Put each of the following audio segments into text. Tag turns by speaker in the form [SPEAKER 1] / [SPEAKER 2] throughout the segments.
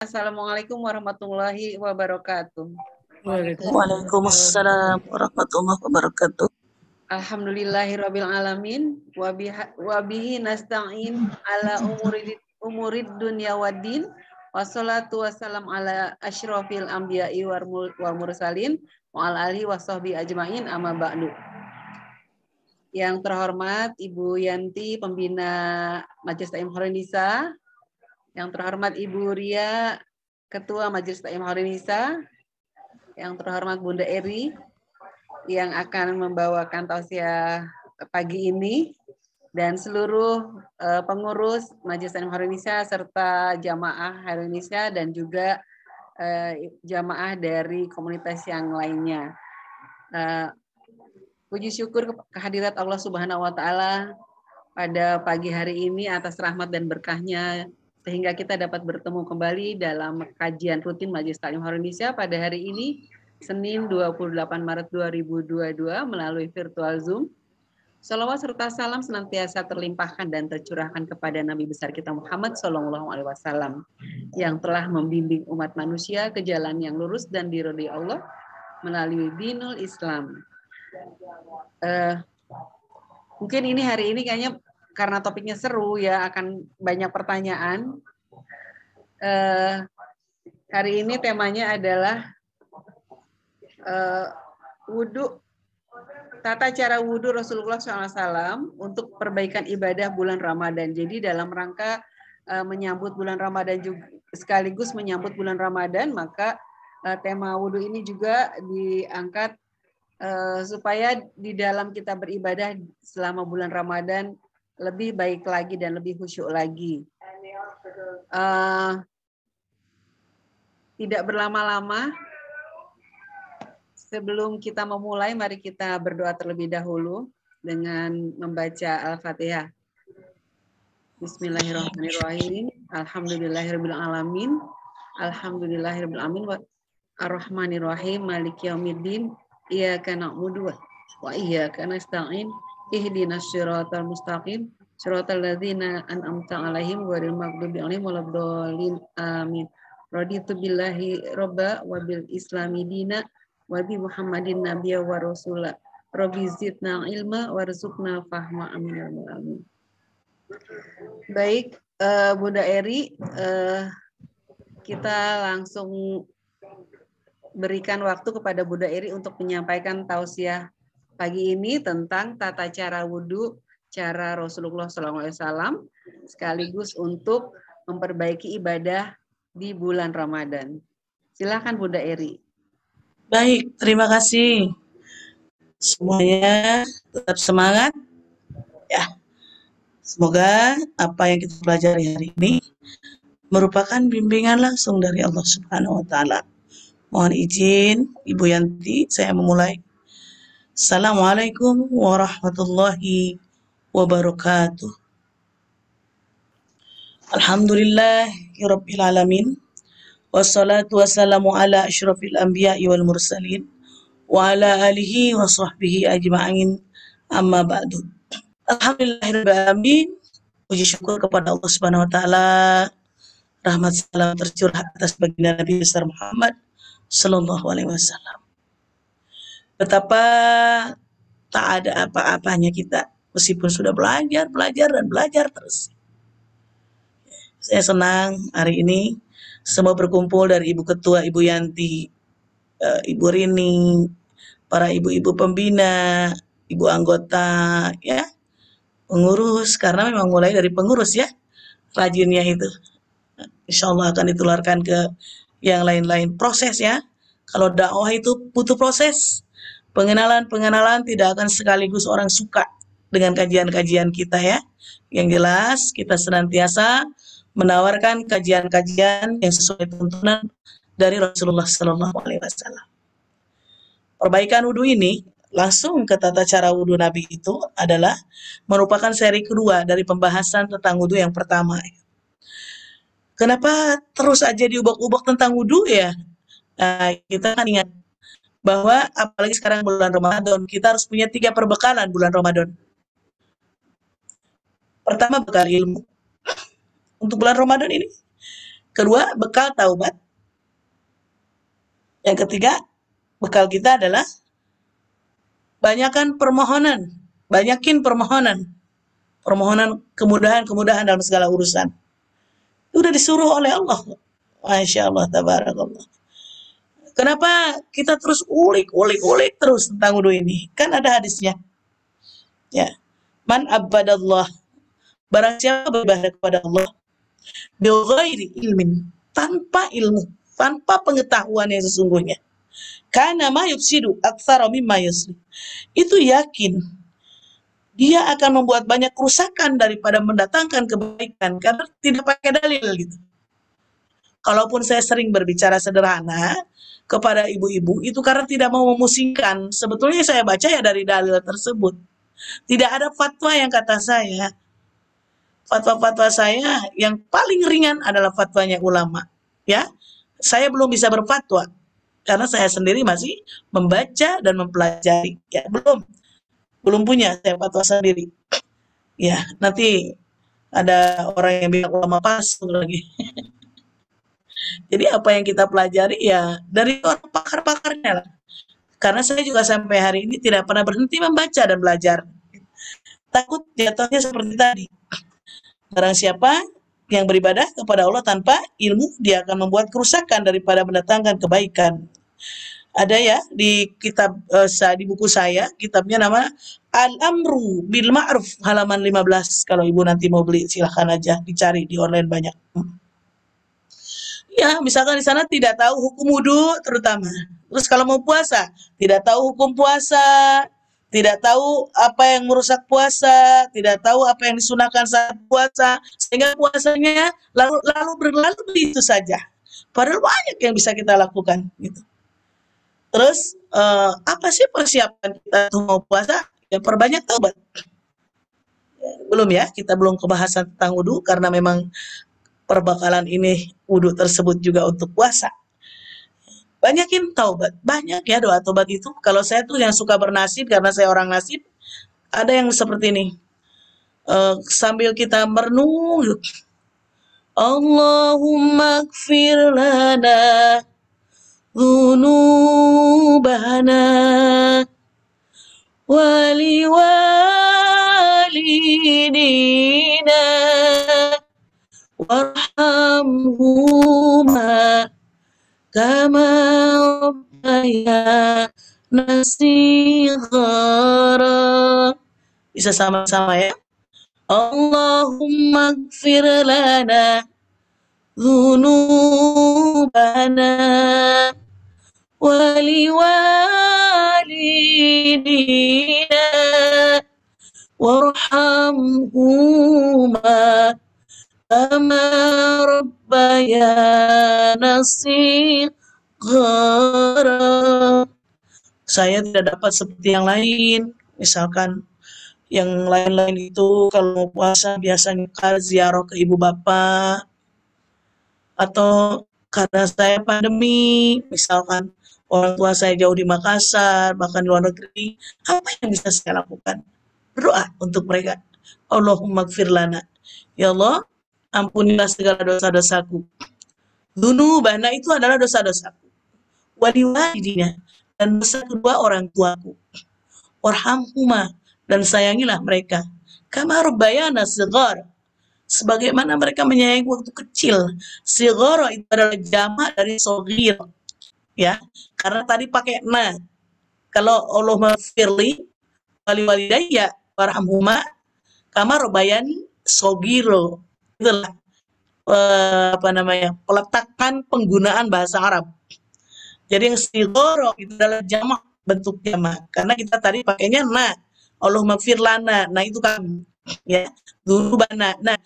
[SPEAKER 1] Assalamualaikum warahmatullahi wabarakatuh.
[SPEAKER 2] Waalaikumsalam warahmatullahi wabarakatuh.
[SPEAKER 1] Alhamdulillahirabbil alamin wa bihi nasta'in ala umurid dunya waddin. Wassalatu wassalam ala asyrafil anbiya'i wal mursalin wa ala alihi washabbi ajmain amma ba'du. Yang terhormat Ibu Yanti, pembina Majelis Ta'lim Horonisa. Yang terhormat Ibu Ria, Ketua Majelis Ta'lim Horonisa. Yang terhormat Bunda Eri yang akan membawakan tausiah pagi ini, dan seluruh pengurus Majelis Ta'lim Horonisa serta jamaah Horonisa dan juga jamaah dari komunitas yang lainnya. Puji syukur kehadirat Allah Subhanahu wa taala pada pagi hari ini atas rahmat dan berkahnya sehingga kita dapat bertemu kembali dalam kajian rutin Majelis Ta'lim Horonisa pada hari ini, Senin 28 Maret 2022 melalui virtual Zoom. Salawat serta salam senantiasa terlimpahkan dan tercurahkan kepada Nabi besar kita Muhammad SAW yang telah membimbing umat manusia ke jalan yang lurus dan diridhoi Allah melalui dinul Islam. Mungkin ini hari ini kayaknya karena topiknya seru ya, akan banyak pertanyaan. Hari ini temanya adalah wudhu, tata cara wudhu Rasulullah SAW untuk perbaikan ibadah bulan Ramadan. Jadi dalam rangka menyambut bulan Ramadan juga, sekaligus menyambut bulan Ramadan, maka tema wudhu ini juga diangkat supaya di dalam kita beribadah selama bulan Ramadan lebih baik lagi dan lebih khusyuk lagi. Tidak berlama-lama, sebelum kita memulai, mari kita berdoa terlebih dahulu dengan membaca Al-Fatihah. Bismillahirrahmanirrahim. Alhamdulillahirabbil alamin. Alhamdulillahirabbil alamin. Ar-Rahmanirrahim. Maliki yaumiddin. Iyyaka na'budu wa iyyaka nasta'in. Ihdinas siratal mustaqim. Siratal ladzina an'amta 'alaihim ghairil maghdubi 'alaihim waladdallin. Amin. Raditu billahi robba wa bil islami dina wa bi Muhammadin nabiyya wa rasula. Rabbi zidna ilma warzuqna fahma. Amin. Baik, Bunda Eri, kita langsung berikan waktu kepada Bunda Eri untuk menyampaikan tausiah pagi ini tentang tata cara wudhu, cara Rasulullah SAW, sekaligus untuk memperbaiki ibadah di bulan Ramadan. Silakan Bunda Eri.
[SPEAKER 2] Baik, terima kasih. Semuanya tetap semangat. Ya, semoga apa yang kita pelajari hari ini merupakan bimbingan langsung dari Allah Subhanahu wa taala. Mohon izin Ibu Yanti, saya memulai. Assalamualaikum warahmatullahi wabarakatuh. Alhamdulillahirabbil alamin. Wassalatu wassalamu ala asyrafil anbiya'i wal mursalin wa ala alihi wa sahbihi ajma'in amma ba'du. Alhamdulillahirabbil alamin. Puji syukur kepada Allah Subhanahu wa taala. Rahmat salam tercurah atas baginda Nabi besar Muhammad sallallahu alaihi wasallam. Betapa tak ada apa-apanya kita meskipun sudah belajar dan belajar terus. Saya senang hari ini semua berkumpul dari Ibu Ketua, Ibu Yanti, Ibu Rini, para ibu-ibu pembina, ibu anggota, ya, pengurus, karena memang mulai dari pengurus ya, rajinnya itu. Insya Allah akan ditularkan ke yang lain-lain. Proses ya, kalau dakwah itu butuh proses. Pengenalan tidak akan sekaligus orang suka dengan kajian-kajian kita ya. Yang jelas kita senantiasa menawarkan kajian-kajian yang sesuai tuntunan dari Rasulullah SAW. Perbaikan wudhu ini langsung ke tata cara wudhu Nabi itu adalah merupakan seri kedua dari pembahasan tentang wudhu yang pertama. Kenapa terus aja diubah-ubah tentang wudhu ya? Nah, kita kan ingat bahwa apalagi sekarang bulan Ramadan, kita harus punya 3 perbekalan bulan Ramadan. Pertama, bekal ilmu. Untuk bulan Ramadan ini, Kedua, bekal taubat. Yang ketiga, bekal kita adalah banyakin permohonan. Permohonan kemudahan dalam segala urusan. Udah disuruh oleh Allah. Masya Allah, tabarakallah. Kenapa kita terus ulik terus tentang wudhu ini? Kan ada hadisnya. Ya. Man abadallah. Barang siapa beribadah kepada Allah bighairi ilmin, tanpa ilmu, tanpa pengetahuan yang sesungguhnya. Kana ma yufsidu aktsara mimma yuslih. Itu yakin dia akan membuat banyak kerusakan daripada mendatangkan kebaikan karena tidak pakai dalil gitu. Kalaupun saya sering berbicara sederhana kepada ibu-ibu itu karena tidak mau memusingkan. Sebetulnya saya baca ya dari dalil tersebut. Tidak ada fatwa yang kata saya. Fatwa-fatwa saya yang paling ringan adalah fatwanya ulama. Ya, saya belum bisa berfatwa karena saya sendiri masih membaca dan mempelajari. Ya, belum punya saya fatwa sendiri. Ya, nanti ada orang yang bilang ulama palsu lagi. Jadi apa yang kita pelajari ya dari orang pakar-pakarnya lah. Karena saya juga sampai hari ini tidak pernah berhenti membaca dan belajar. Takut jatuhnya seperti tadi. Barang siapa yang beribadah kepada Allah tanpa ilmu, dia akan membuat kerusakan daripada mendatangkan kebaikan. Ada ya di kitab di buku saya, kitabnya nama Al-Amru bil Ma'ruf halaman 15. Kalau ibu nanti mau beli silahkan aja dicari di online banyak. Ya, misalkan di sana tidak tahu hukum wudhu terutama. Terus kalau mau puasa, tidak tahu hukum puasa, tidak tahu apa yang merusak puasa, tidak tahu apa yang disunahkan saat puasa, sehingga puasanya lalu berlalu begitu saja. Padahal banyak yang bisa kita lakukan gitu. Terus apa sih persiapan kita untuk mau puasa? Ya perbanyak taubat. Belum ya, kita belum kebahasan tentang wudhu karena memang perbakalan ini wudhu tersebut juga untuk puasa. Banyakin taubat, banyak ya doa taubat itu. Kalau saya tuh yang suka bernasib karena saya orang nasib, ada yang seperti ini. Sambil kita merenung, Allahumma gfir lana dhunubana waliwalidina warhamhuma kama rabbayana shighara. Bisa sama-sama ya. Allahumma gfir lana dhunubana waliwalidina warhamhuma kama rabbayana shighara. Saya tidak dapat seperti yang lain. Misalkan yang lain-lain itu kalau mau puasa biasanya ziarah ke ibu bapak, atau karena saya pandemi, misalkan orang tua saya jauh di Makassar, bahkan di luar negeri, apa yang bisa saya lakukan? Berdoa untuk mereka. Allahumma gfir lana. Ya Allah, ampunilah segala dosa-dosaku. Dzunubana itu adalah dosa-dosaku. Waliwalidina, dan dosa kedua orang tuaku. Warhamhuma, dan sayangilah mereka. Kama rabbayana shighara, sebagaimana mereka menyayangi waktu kecil. Shighara itu adalah jamak dari shaghir. Ya, karena tadi pakai na. Kalau Allahumma firli waliwalidayya warhamhuma kama rabbayani shaghira. Itulah peletakan penggunaan bahasa Arab. Jadi yang shighara itu adalah jamak, bentuk jamak. Karena kita tadi pakainya na. Allahumma gfir lana. Nah itu kami. Ya, dzunubana. Nah,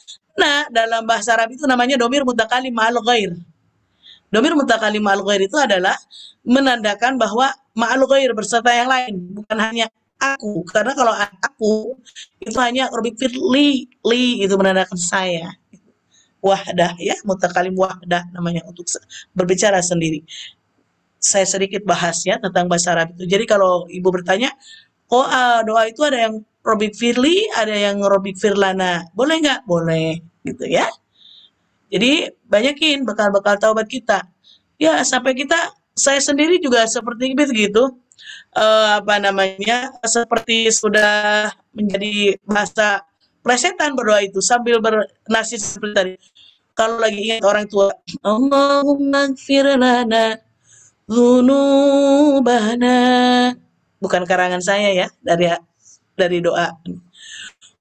[SPEAKER 2] dalam bahasa Arab itu namanya domir mutakalim ma'al ghair. Domir mutakalim ma'al ghair itu adalah menandakan bahwa ma'al ghair berserta yang lain, bukan hanya aku. Karena kalau aku itu hanya rabbi firli, itu menandakan saya. Wahdah ya, mutakalim wahdah namanya untuk berbicara sendiri. Saya sedikit bahas ya tentang bahasa Arab itu. Jadi kalau ibu bertanya, doa itu ada yang Robik Firli, ada yang Robik Firlana. Boleh nggak? Boleh, gitu ya. Jadi banyakin bekal-bekal taubat kita. Ya sampai saya sendiri juga seperti begitu. Apa namanya, seperti sudah menjadi bahasa plesetan berdoa itu sambil bernasib seperti tadi. Kalau lagi ingat orang tua, Allahumma gfir lana dzunubana. Bukan karangan saya ya, dari doa.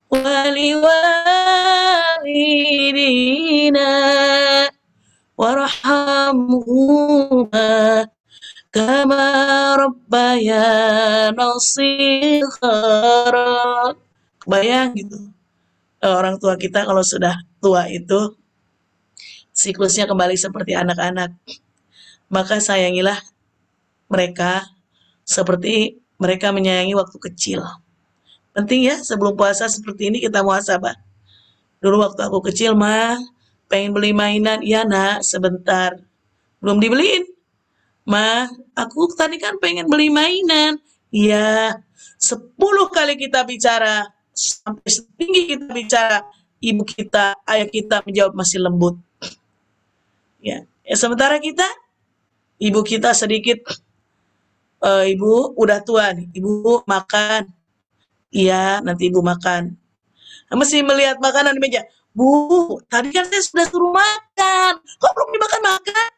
[SPEAKER 2] Waliwalidina warhamhuma kama rabbayana shighara. Bayang gitu. Orang tua kita kalau sudah tua itu siklusnya kembali seperti anak-anak. Maka sayangilah mereka seperti mereka menyayangi waktu kecil. Penting ya, sebelum puasa seperti ini kita muhasabah. Dulu waktu aku kecil mah pengen beli mainan, iya nak, sebentar. Belum dibeliin. Ma, aku tadi kan pengen beli mainan. Iya, 10 kali kita bicara, sampai setinggi kita bicara, ibu kita, ayah kita menjawab masih lembut. Ya, sementara ibu kita sedikit, ibu udah tua nih, ibu makan. Iya, nanti ibu makan. Mesti melihat makanan di meja. Bu, tadi kan saya sudah suruh makan. Kok belum dimakan-makan?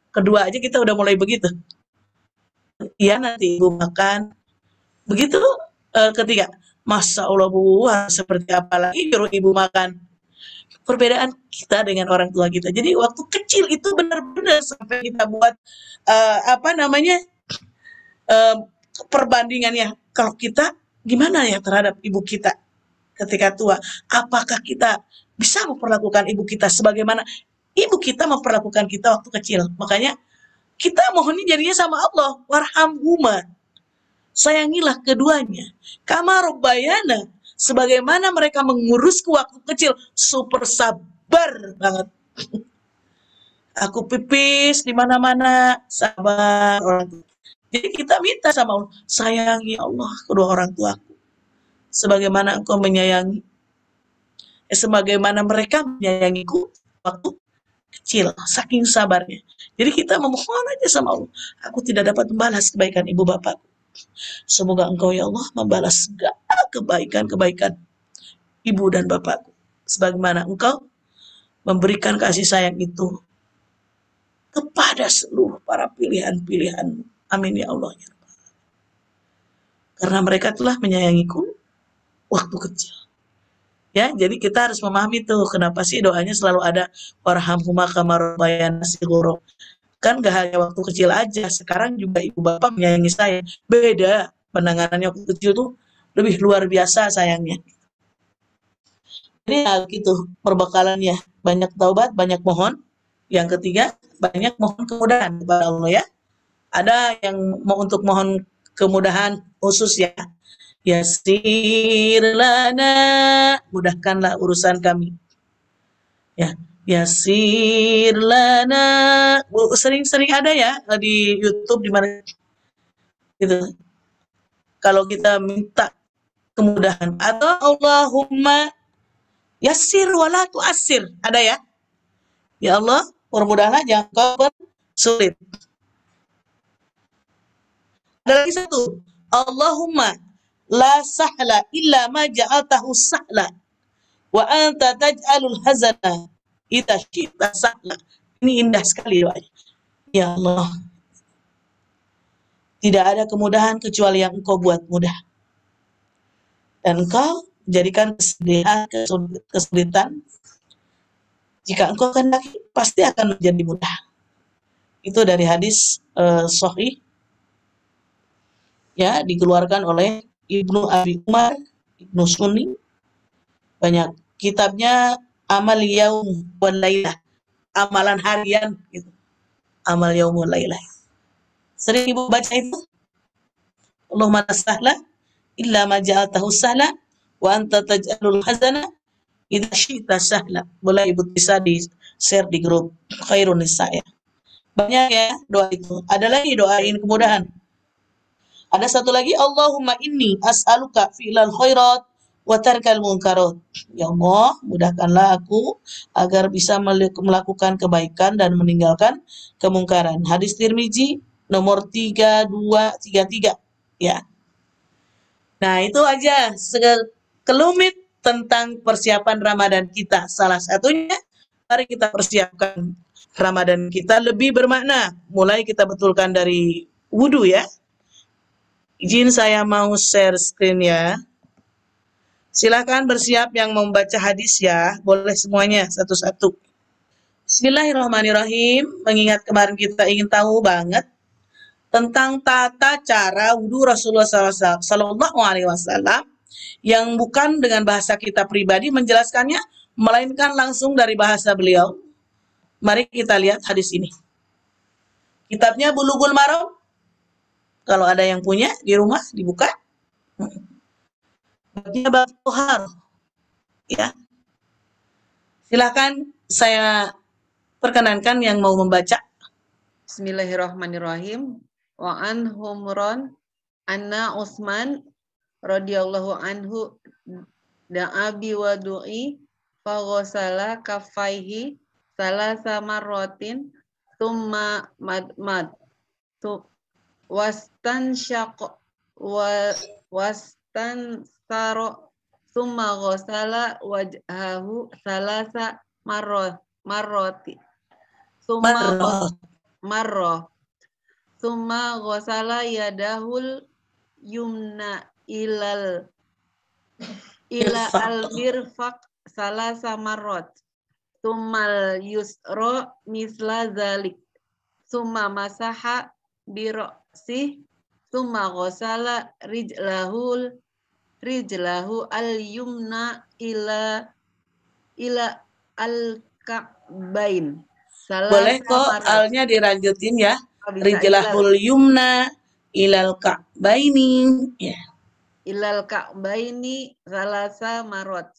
[SPEAKER 2] Kedua aja kita udah mulai begitu. Iya, nanti ibu makan. Begitu ketiga. Masya Allah bu, seperti apa lagi nyuruh ibu makan. Perbedaan kita dengan orang tua kita. Jadi waktu kecil itu benar-benar sampai kita buat perbandingannya. Kalau kita gimana ya terhadap ibu kita ketika tua? Apakah kita bisa memperlakukan ibu kita sebagaimana ibu kita memperlakukan kita waktu kecil? Makanya kita mohonnya jadinya sama Allah, warhamhuma, sayangilah keduanya, kama rabbayana, sebagaimana mereka mengurusku waktu kecil, super sabar banget. Aku pipis di mana-mana, sabar orang tua. Jadi kita minta sama Allah, sayangi Allah kedua orang tuaku, sebagaimana engkau menyayangi, sebagaimana mereka menyayangiku waktu kecil, saking sabarnya. Jadi kita memohon aja sama Allah, aku tidak dapat membalas kebaikan ibu bapakku. Semoga engkau ya Allah membalas segala kebaikan-kebaikan ibu dan bapakku, sebagaimana engkau memberikan kasih sayang itu kepada seluruh para pilihan-pilihanmu. Amin ya Allah. Karena mereka telah menyayangiku waktu kecil. Ya, jadi kita harus memahami tuh kenapa sih doanya selalu ada warhamhuma kama rabbayana shighara. Kan gak hanya waktu kecil aja, sekarang juga ibu bapak menyayangi saya. Beda penanganannya waktu kecil tuh lebih luar biasa sayangnya. Ini ya gitu perbekalannya, banyak taubat, banyak mohon. Yang ketiga, banyak mohon kemudahan kepada Allah ya. Ada yang mau untuk mohon kemudahan khusus ya. Yasir lana, mudahkanlah urusan kami. Ya, yasir lana. Sering-sering ada ya di YouTube di mana gitu. Kalau kita minta kemudahan atau Allahumma yasir wala tu'assir, ada ya. Ya Allah, permudahlah jangan kau sulit. Ada lagi satu, Allahumma la sahla illa ma ja'altahu sahla wa anta taj'alul hazana idza syi'ta sahla. Ini indah sekali doanya. Ya Allah, tidak ada kemudahan kecuali yang engkau buat mudah. Dan engkau jadikan kesedihan, kesulitan, jika engkau kehendaki pasti akan menjadi mudah. Itu dari hadis sahih ya, dikeluarkan oleh Ibnu Abi Umar, Ibnu Sunni, banyak kitabnya Amal Yaum wal Lailah, amalan harian gitu. Amal Yaum wal Lailah. Sering ibu baca itu? Allahumma la sahla illa ma ja'altahu sahla wa anta taj'alul hazana idza syi'ta sahla. Boleh ibu bisa di-share di grup Khairun Nisa ya. Banyak ya doa itu. Ada lagi doain kemudahan. Ada satu lagi, Allahumma inni as'aluka fi'lal khairat wa tarkal munkarat. Ya Allah, mudahkanlah aku agar bisa melakukan kebaikan dan meninggalkan kemungkaran. Hadis Tirmizi nomor 3233 ya. Nah, itu aja sekelumit tentang persiapan Ramadan kita. Salah satunya, mari kita persiapkan Ramadan kita lebih bermakna. Mulai kita betulkan dari wudhu ya. Izin saya mau share screen ya. Silakan bersiap yang membaca hadis ya. Boleh semuanya satu-satu. Bismillahirrahmanirrahim. Mengingat kemarin kita ingin tahu banget tentang tata cara wudhu Rasulullah Sallallahu Alaihi Wasallam yang bukan dengan bahasa kita pribadi menjelaskannya, melainkan langsung dari bahasa beliau. Mari kita lihat hadis ini. Kitabnya Bulughul Maram. Kalau ada yang punya di rumah dibuka. Babnya bab tohar. Ya. Silakan saya perkenankan yang mau membaca.
[SPEAKER 1] Bismillahirrahmanirrahim. Wa an Humran anna Utsman radhiyallahu anhu da'a bi wadu'i fa ghasala kaffaihi salasa marratin thumma madmad wastan syaq wastan saro thumma ghasala wajhahu salasa marrati thumma marrah Summa ghasala yadahul yumna ila al-mirfaq salasa marrat. Summa yusra misla zalik. Summa masaha bira'sih. Summa ghasala rijlahu al-yumna ila al-ka'bain.
[SPEAKER 2] Boleh kok alnya dilanjutin ya. Rijlahul yumna ilal ka'baini ya.
[SPEAKER 1] Ilal ka'baini salasa marot.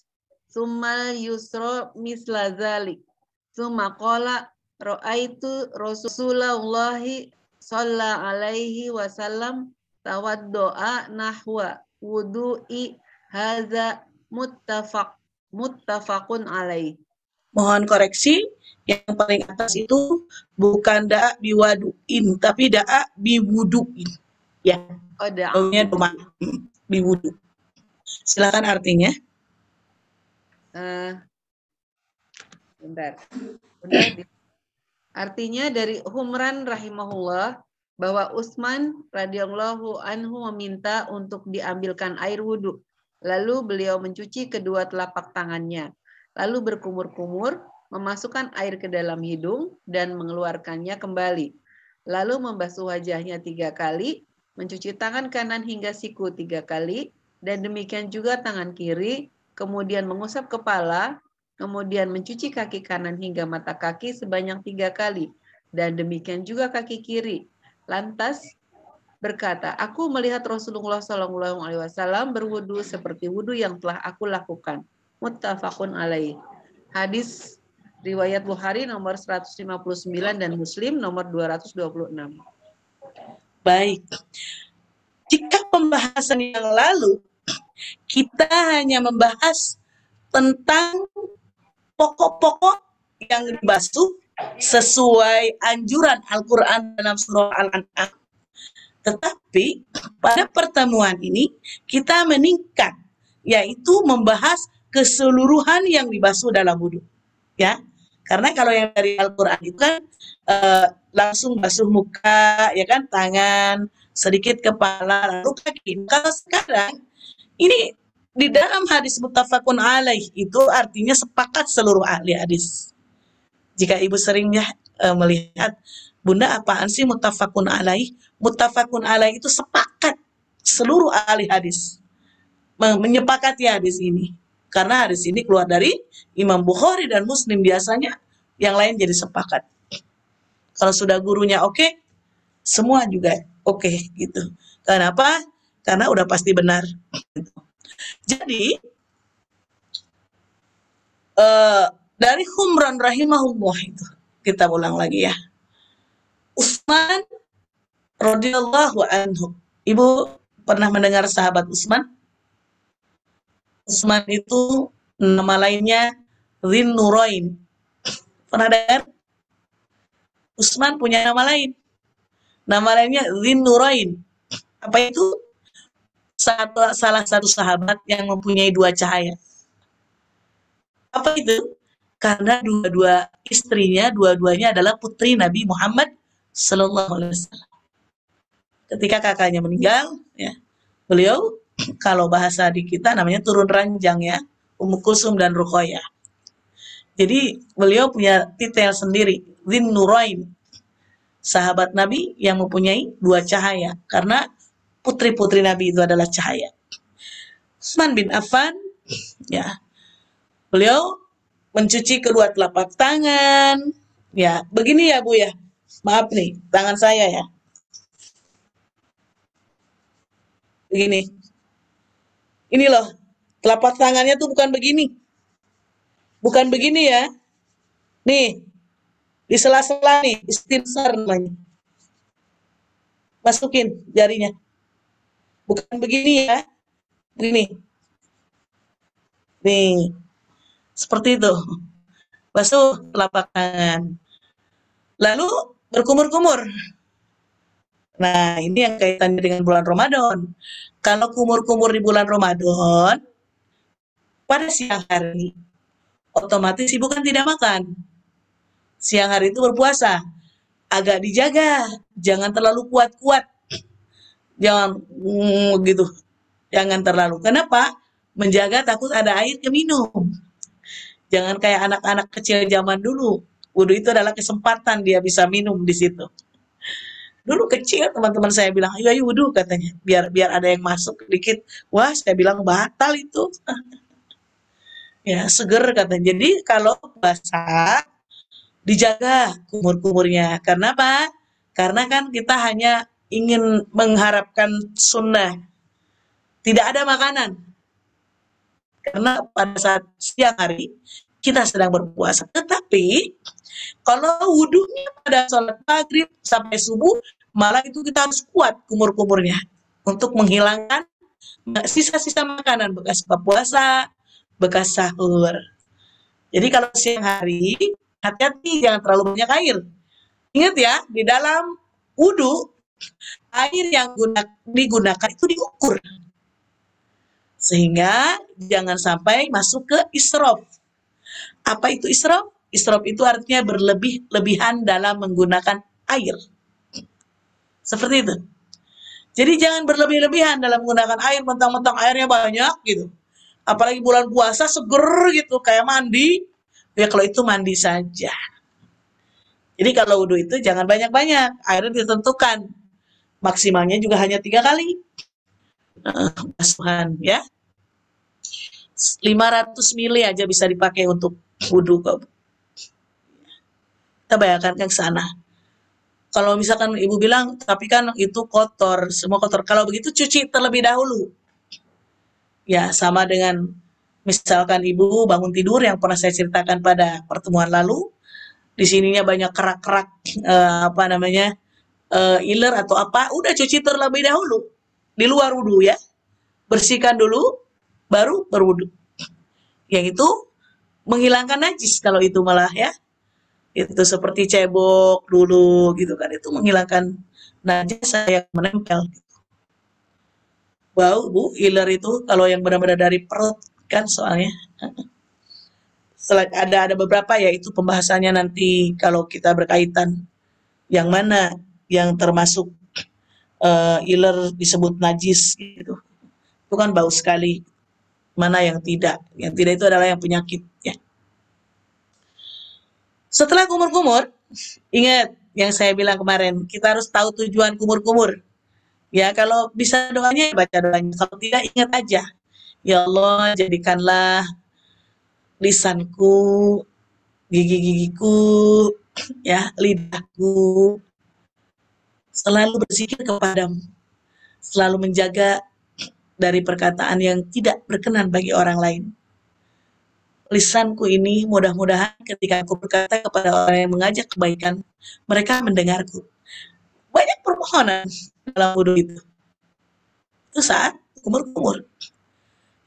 [SPEAKER 1] Summal yusra misla zalik. Summa qala ra'aitu Rasulullahi sallallahu alaihi wasallam tawaddoa nahwa wudu'i hadza muttafaqun alaih.
[SPEAKER 2] Mohon koreksi, yang paling atas itu bukan da'a biwadu'in, tapi da'a biwudu'in. Ya.
[SPEAKER 1] Oh, da'a
[SPEAKER 2] biwudu'. Silakan artinya.
[SPEAKER 1] Bentar. Artinya dari Humran rahimahullah bahwa Utsman radhiyallahu anhu meminta untuk diambilkan air wudhu. Lalu beliau mencuci kedua telapak tangannya. Lalu berkumur-kumur, memasukkan air ke dalam hidung dan mengeluarkannya kembali. Lalu membasuh wajahnya 3 kali, mencuci tangan kanan hingga siku 3 kali, dan demikian juga tangan kiri, kemudian mengusap kepala, kemudian mencuci kaki kanan hingga mata kaki sebanyak 3 kali, dan demikian juga kaki kiri. Lantas berkata, aku melihat Rasulullah SAW berwudu seperti wudu yang telah aku lakukan. Muttafaqun alaih. Hadis riwayat Bukhari nomor 159 dan Muslim nomor 226.
[SPEAKER 2] Baik. Jika pembahasan yang lalu kita hanya membahas tentang pokok-pokok yang dibasuh sesuai anjuran Al-Quran dalam surah Al-An'am. Tetapi pada pertemuan ini kita meningkat, yaitu membahas keseluruhan yang dibasuh dalam wudhu, ya. Karena kalau yang dari Al-Quran itu kan langsung basuh muka, ya kan, tangan, sedikit kepala, lalu kaki. Kalau sekarang ini di dalam hadis muttafaqun alaih itu artinya sepakat seluruh ahli hadis. Jika ibu seringnya melihat, bunda apaan sih muttafaqun alaih? Muttafaqun alaih itu sepakat seluruh ahli hadis menyepakati hadis ini. Karena hadis ini keluar dari Imam Bukhari dan Muslim, biasanya yang lain jadi sepakat. Kalau sudah gurunya oke, semua juga oke gitu. Kenapa? Karena udah pasti benar. Jadi dari Humran rahimahullah itu kita ulang lagi ya. Utsman radhiyallahu anhu. Ibu pernah mendengar sahabat Utsman? Utsman itu nama lainnya Dzin Nurain. Pernah dengar? Utsman punya nama lain. Nama lainnya Dzin Nurain. Apa itu? Salah satu sahabat yang mempunyai dua cahaya. Apa itu? Karena dua-duanya adalah putri Nabi Muhammad Sallallahu Alaihi Wasallam. Ketika kakaknya meninggal, ya, beliau kalau bahasa di kita namanya turun ranjang ya, Ummu Kulsum dan Ruqayyah. Jadi beliau punya titel sendiri, Dzin Nurain, sahabat Nabi yang mempunyai dua cahaya, karena putri-putri Nabi itu adalah cahaya. Utsman bin Affan, ya, beliau mencuci kedua telapak tangan, ya, begini ya Bu ya, maaf nih, tangan saya ya, begini, ini loh, telapak tangannya tuh bukan begini, ya, nih, di sela-sela nih, istinsar namanya, masukin jarinya, bukan begini ya, begini, nih, seperti itu, basuh telapak tangan, lalu berkumur-kumur. Nah, ini yang kaitannya dengan bulan Ramadan. Kalau kumur-kumur di bulan Ramadan, pada siang hari, otomatis ibu kan tidak makan. Siang hari itu berpuasa. Agak dijaga, jangan terlalu kuat-kuat. Jangan gitu. Jangan terlalu. Kenapa? Menjaga takut ada air keminum. Jangan kayak anak-anak kecil zaman dulu. Wudhu itu adalah kesempatan dia bisa minum di situ. Dulu kecil teman-teman saya bilang, ayo ayo wudhu katanya, biar ada yang masuk dikit. Wah, saya bilang batal itu. Ya, seger katanya. Jadi kalau puasa dijaga kumur-kumurnya. Karena apa? Karena kan kita hanya ingin mengharapkan sunnah. Tidak ada makanan. Karena pada saat siang hari kita sedang berpuasa. Tetapi kalau wudhunya pada sholat maghrib sampai subuh, malah itu kita harus kuat kumur-kumurnya untuk menghilangkan sisa-sisa makanan bekas buka puasa, bekas sahur. Jadi kalau siang hari, hati-hati jangan terlalu banyak air. Ingat ya, di dalam wudhu, air yang digunakan itu diukur. Sehingga jangan sampai masuk ke israf. Apa itu israf? Israf itu artinya berlebih-lebihan dalam menggunakan air. Seperti itu. Jadi jangan berlebih-lebihan dalam menggunakan air, mentang-mentang airnya banyak gitu. Apalagi bulan puasa seger gitu, kayak mandi. Ya kalau itu mandi saja. Jadi kalau wudhu itu jangan banyak-banyak, airnya ditentukan. Maksimalnya juga hanya 3 kali. Basuhan ya. 500 mili aja bisa dipakai untuk wudhu kok. Kita bayangkan ke sana. Kalau misalkan ibu bilang, tapi kan itu kotor, semua kotor. Kalau begitu cuci terlebih dahulu. Ya, sama dengan misalkan ibu bangun tidur yang pernah saya ceritakan pada pertemuan lalu, di sininya banyak kerak-kerak iler atau apa, udah cuci terlebih dahulu di luar wudhu ya, bersihkan dulu, baru berwudhu. Yang itu menghilangkan najis kalau itu malah ya, itu seperti cebok dulu gitu kan, itu menghilangkan najis yang menempel. Bau bu, iler itu kalau yang benar-benar dari perut kan soalnya. Ada beberapa ya, itu pembahasannya nanti kalau kita berkaitan yang mana yang termasuk iler disebut najis gitu. Itu kan bau sekali. Mana yang tidak? Yang tidak itu adalah yang penyakit ya. Setelah kumur-kumur, ingat yang saya bilang kemarin, kita harus tahu tujuan kumur-kumur. Ya, kalau bisa doanya baca doanya, kalau tidak ingat aja. Ya Allah, jadikanlah lisanku, gigi-gigiku, ya, lidahku selalu berzikir kepadamu, selalu menjaga dari perkataan yang tidak berkenan bagi orang lain. Lisanku ini mudah-mudahan ketika aku berkata kepada orang yang mengajak kebaikan, mereka mendengarku. Banyak permohonan dalam wudhu itu. Itu saat kumur-kumur.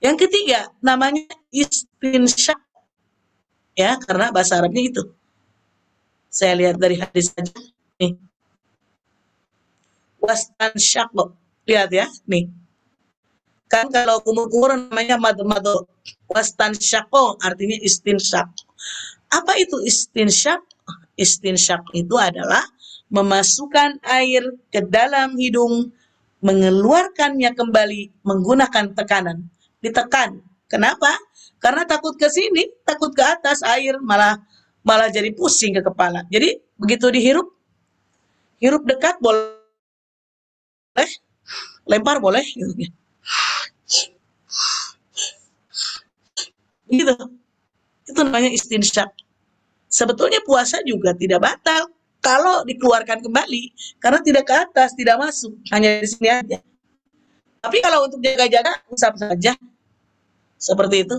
[SPEAKER 2] Yang ketiga, namanya istinsyak. Ya, karena bahasa Arabnya itu. Saya lihat dari hadis saja. Nih. Wastansyak. Lihat ya, nih. Kan kalau kumur-kumur namanya mado-mado. Wastansyak artinya istinsyak. Apa itu istinsyak? Istinsyak itu adalah memasukkan air ke dalam hidung, mengeluarkannya kembali menggunakan tekanan. Ditekan. Kenapa? Karena takut ke sini, takut ke atas air malah jadi pusing ke kepala. Jadi begitu dihirup, hirup dekat boleh, lempar boleh gitu. Gitu. Itu namanya istinsyak. Sebetulnya puasa juga tidak batal kalau dikeluarkan kembali karena tidak ke atas, tidak masuk, hanya di sini aja. Tapi kalau untuk jaga-jaga, usap saja. Seperti itu.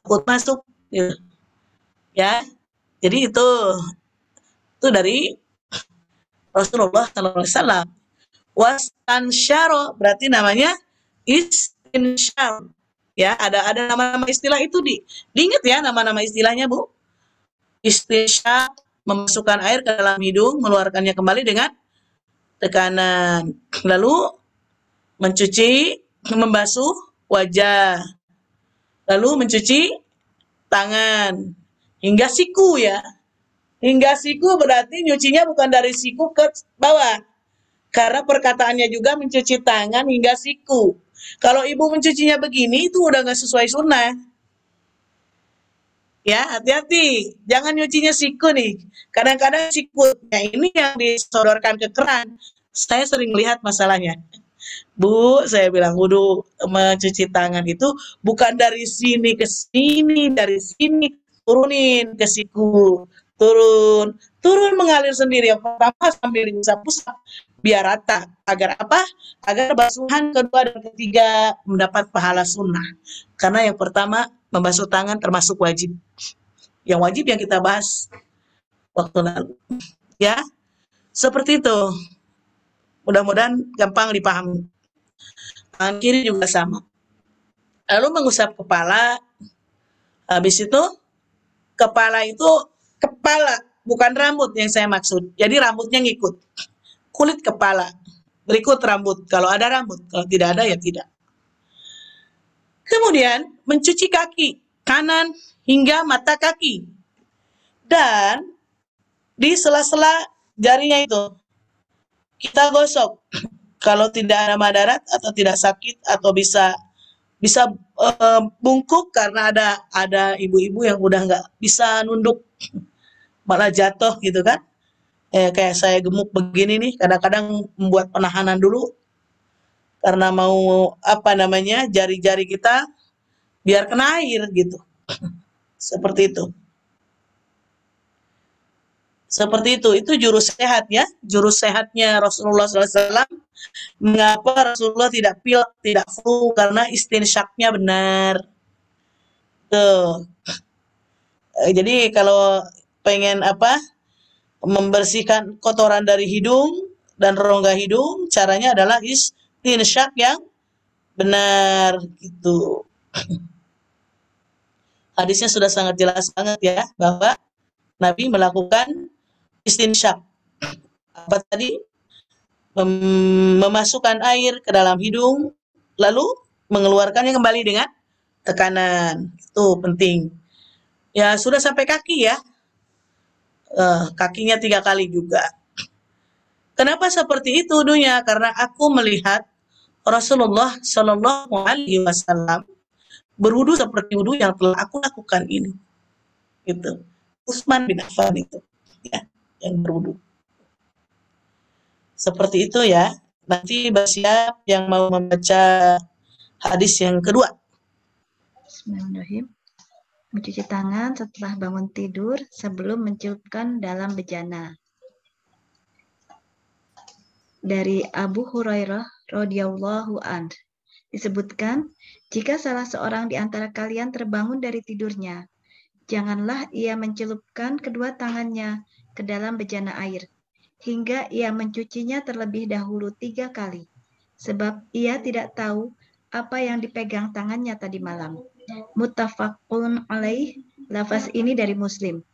[SPEAKER 2] Takut masuk. Gitu. Ya. Jadi itu dari Rasulullah SAW. Wastansyaro berarti namanya istinsyar. Ya, ada nama-nama istilah itu diingat ya nama-nama istilahnya, Bu. Istinsyar, memasukkan air ke dalam hidung, mengeluarkannya kembali dengan tekanan. Lalu mencuci, membasuh wajah. Lalu mencuci tangan hingga siku ya. Hingga siku berarti nyucinya bukan dari siku ke bawah. Karena perkataannya juga mencuci tangan hingga siku. Kalau ibu mencucinya begini itu udah nggak sesuai sunnah. Ya, hati-hati. Jangan nyucinya siku nih. Kadang-kadang sikunya ini yang disodorkan ke keran. Saya sering lihat masalahnya. Bu, saya bilang wudu mencuci tangan itu bukan dari sini ke sini, dari sini turunin ke siku, turun mengalir sendiri. Yang pertama sambil diusap-usap biar rata. Agar apa? Agar basuhan kedua dan ketiga mendapat pahala sunnah. Karena yang pertama membasuh tangan termasuk wajib. Yang wajib yang kita bahas waktu lalu. Ya, seperti itu. Mudah-mudahan gampang dipahami. Tangan kiri juga sama. Lalu mengusap kepala. Habis itu kepala itu kepala, bukan rambut yang saya maksud. Jadi rambutnya ngikut. Kulit kepala. Berikut rambut. Kalau ada rambut, kalau tidak ada ya tidak. Kemudian mencuci kaki kanan hingga mata kaki. Dan di sela-sela jarinya itu kita gosok. Kalau tidak ada madarat atau tidak sakit atau bisa bungkuk karena ada ibu-ibu yang udah nggak bisa nunduk malah jatuh gitu kan. Kayak saya gemuk begini nih kadang-kadang membuat penahanan dulu karena mau jari-jari kita biar kena air gitu. Seperti itu. Itu jurus sehat ya, jurus sehatnya Rasulullah SAW. Mengapa Rasulullah tidak pilek, tidak flu? Karena istinsyaknya benar. Tuh. Jadi kalau pengen membersihkan kotoran dari hidung dan rongga hidung, caranya adalah istinsyak yang benar gitu. Hadisnya sudah sangat jelas banget ya bahwa Nabi melakukan istinsyak. Apa tadi? Memasukkan air ke dalam hidung, lalu mengeluarkannya kembali dengan tekanan. Itu penting. Ya, sudah sampai kaki ya. Kakinya 3 kali juga. Kenapa seperti itu wudunya? Karena aku melihat Rasulullah Shallallahu Alaihi Wasallam berwudu seperti wudu yang telah aku lakukan ini. Gitu. Utsman bin Affan itu, ya, yang berwudu. Seperti itu ya. Nanti siap yang mau membaca hadis yang kedua.
[SPEAKER 3] Bismillahirrahmanirrahim. Mencuci tangan setelah bangun tidur sebelum mencelupkan dalam bejana. Dari Abu Hurairah radhiyallahu anhu disebutkan, jika salah seorang di antara kalian terbangun dari tidurnya, janganlah ia mencelupkan kedua tangannya ke dalam bejana air, hingga ia mencucinya terlebih dahulu 3 kali, sebab ia tidak tahu apa yang dipegang tangannya tadi malam. Muttafaqun alaih, lafaz ini dari Muslim.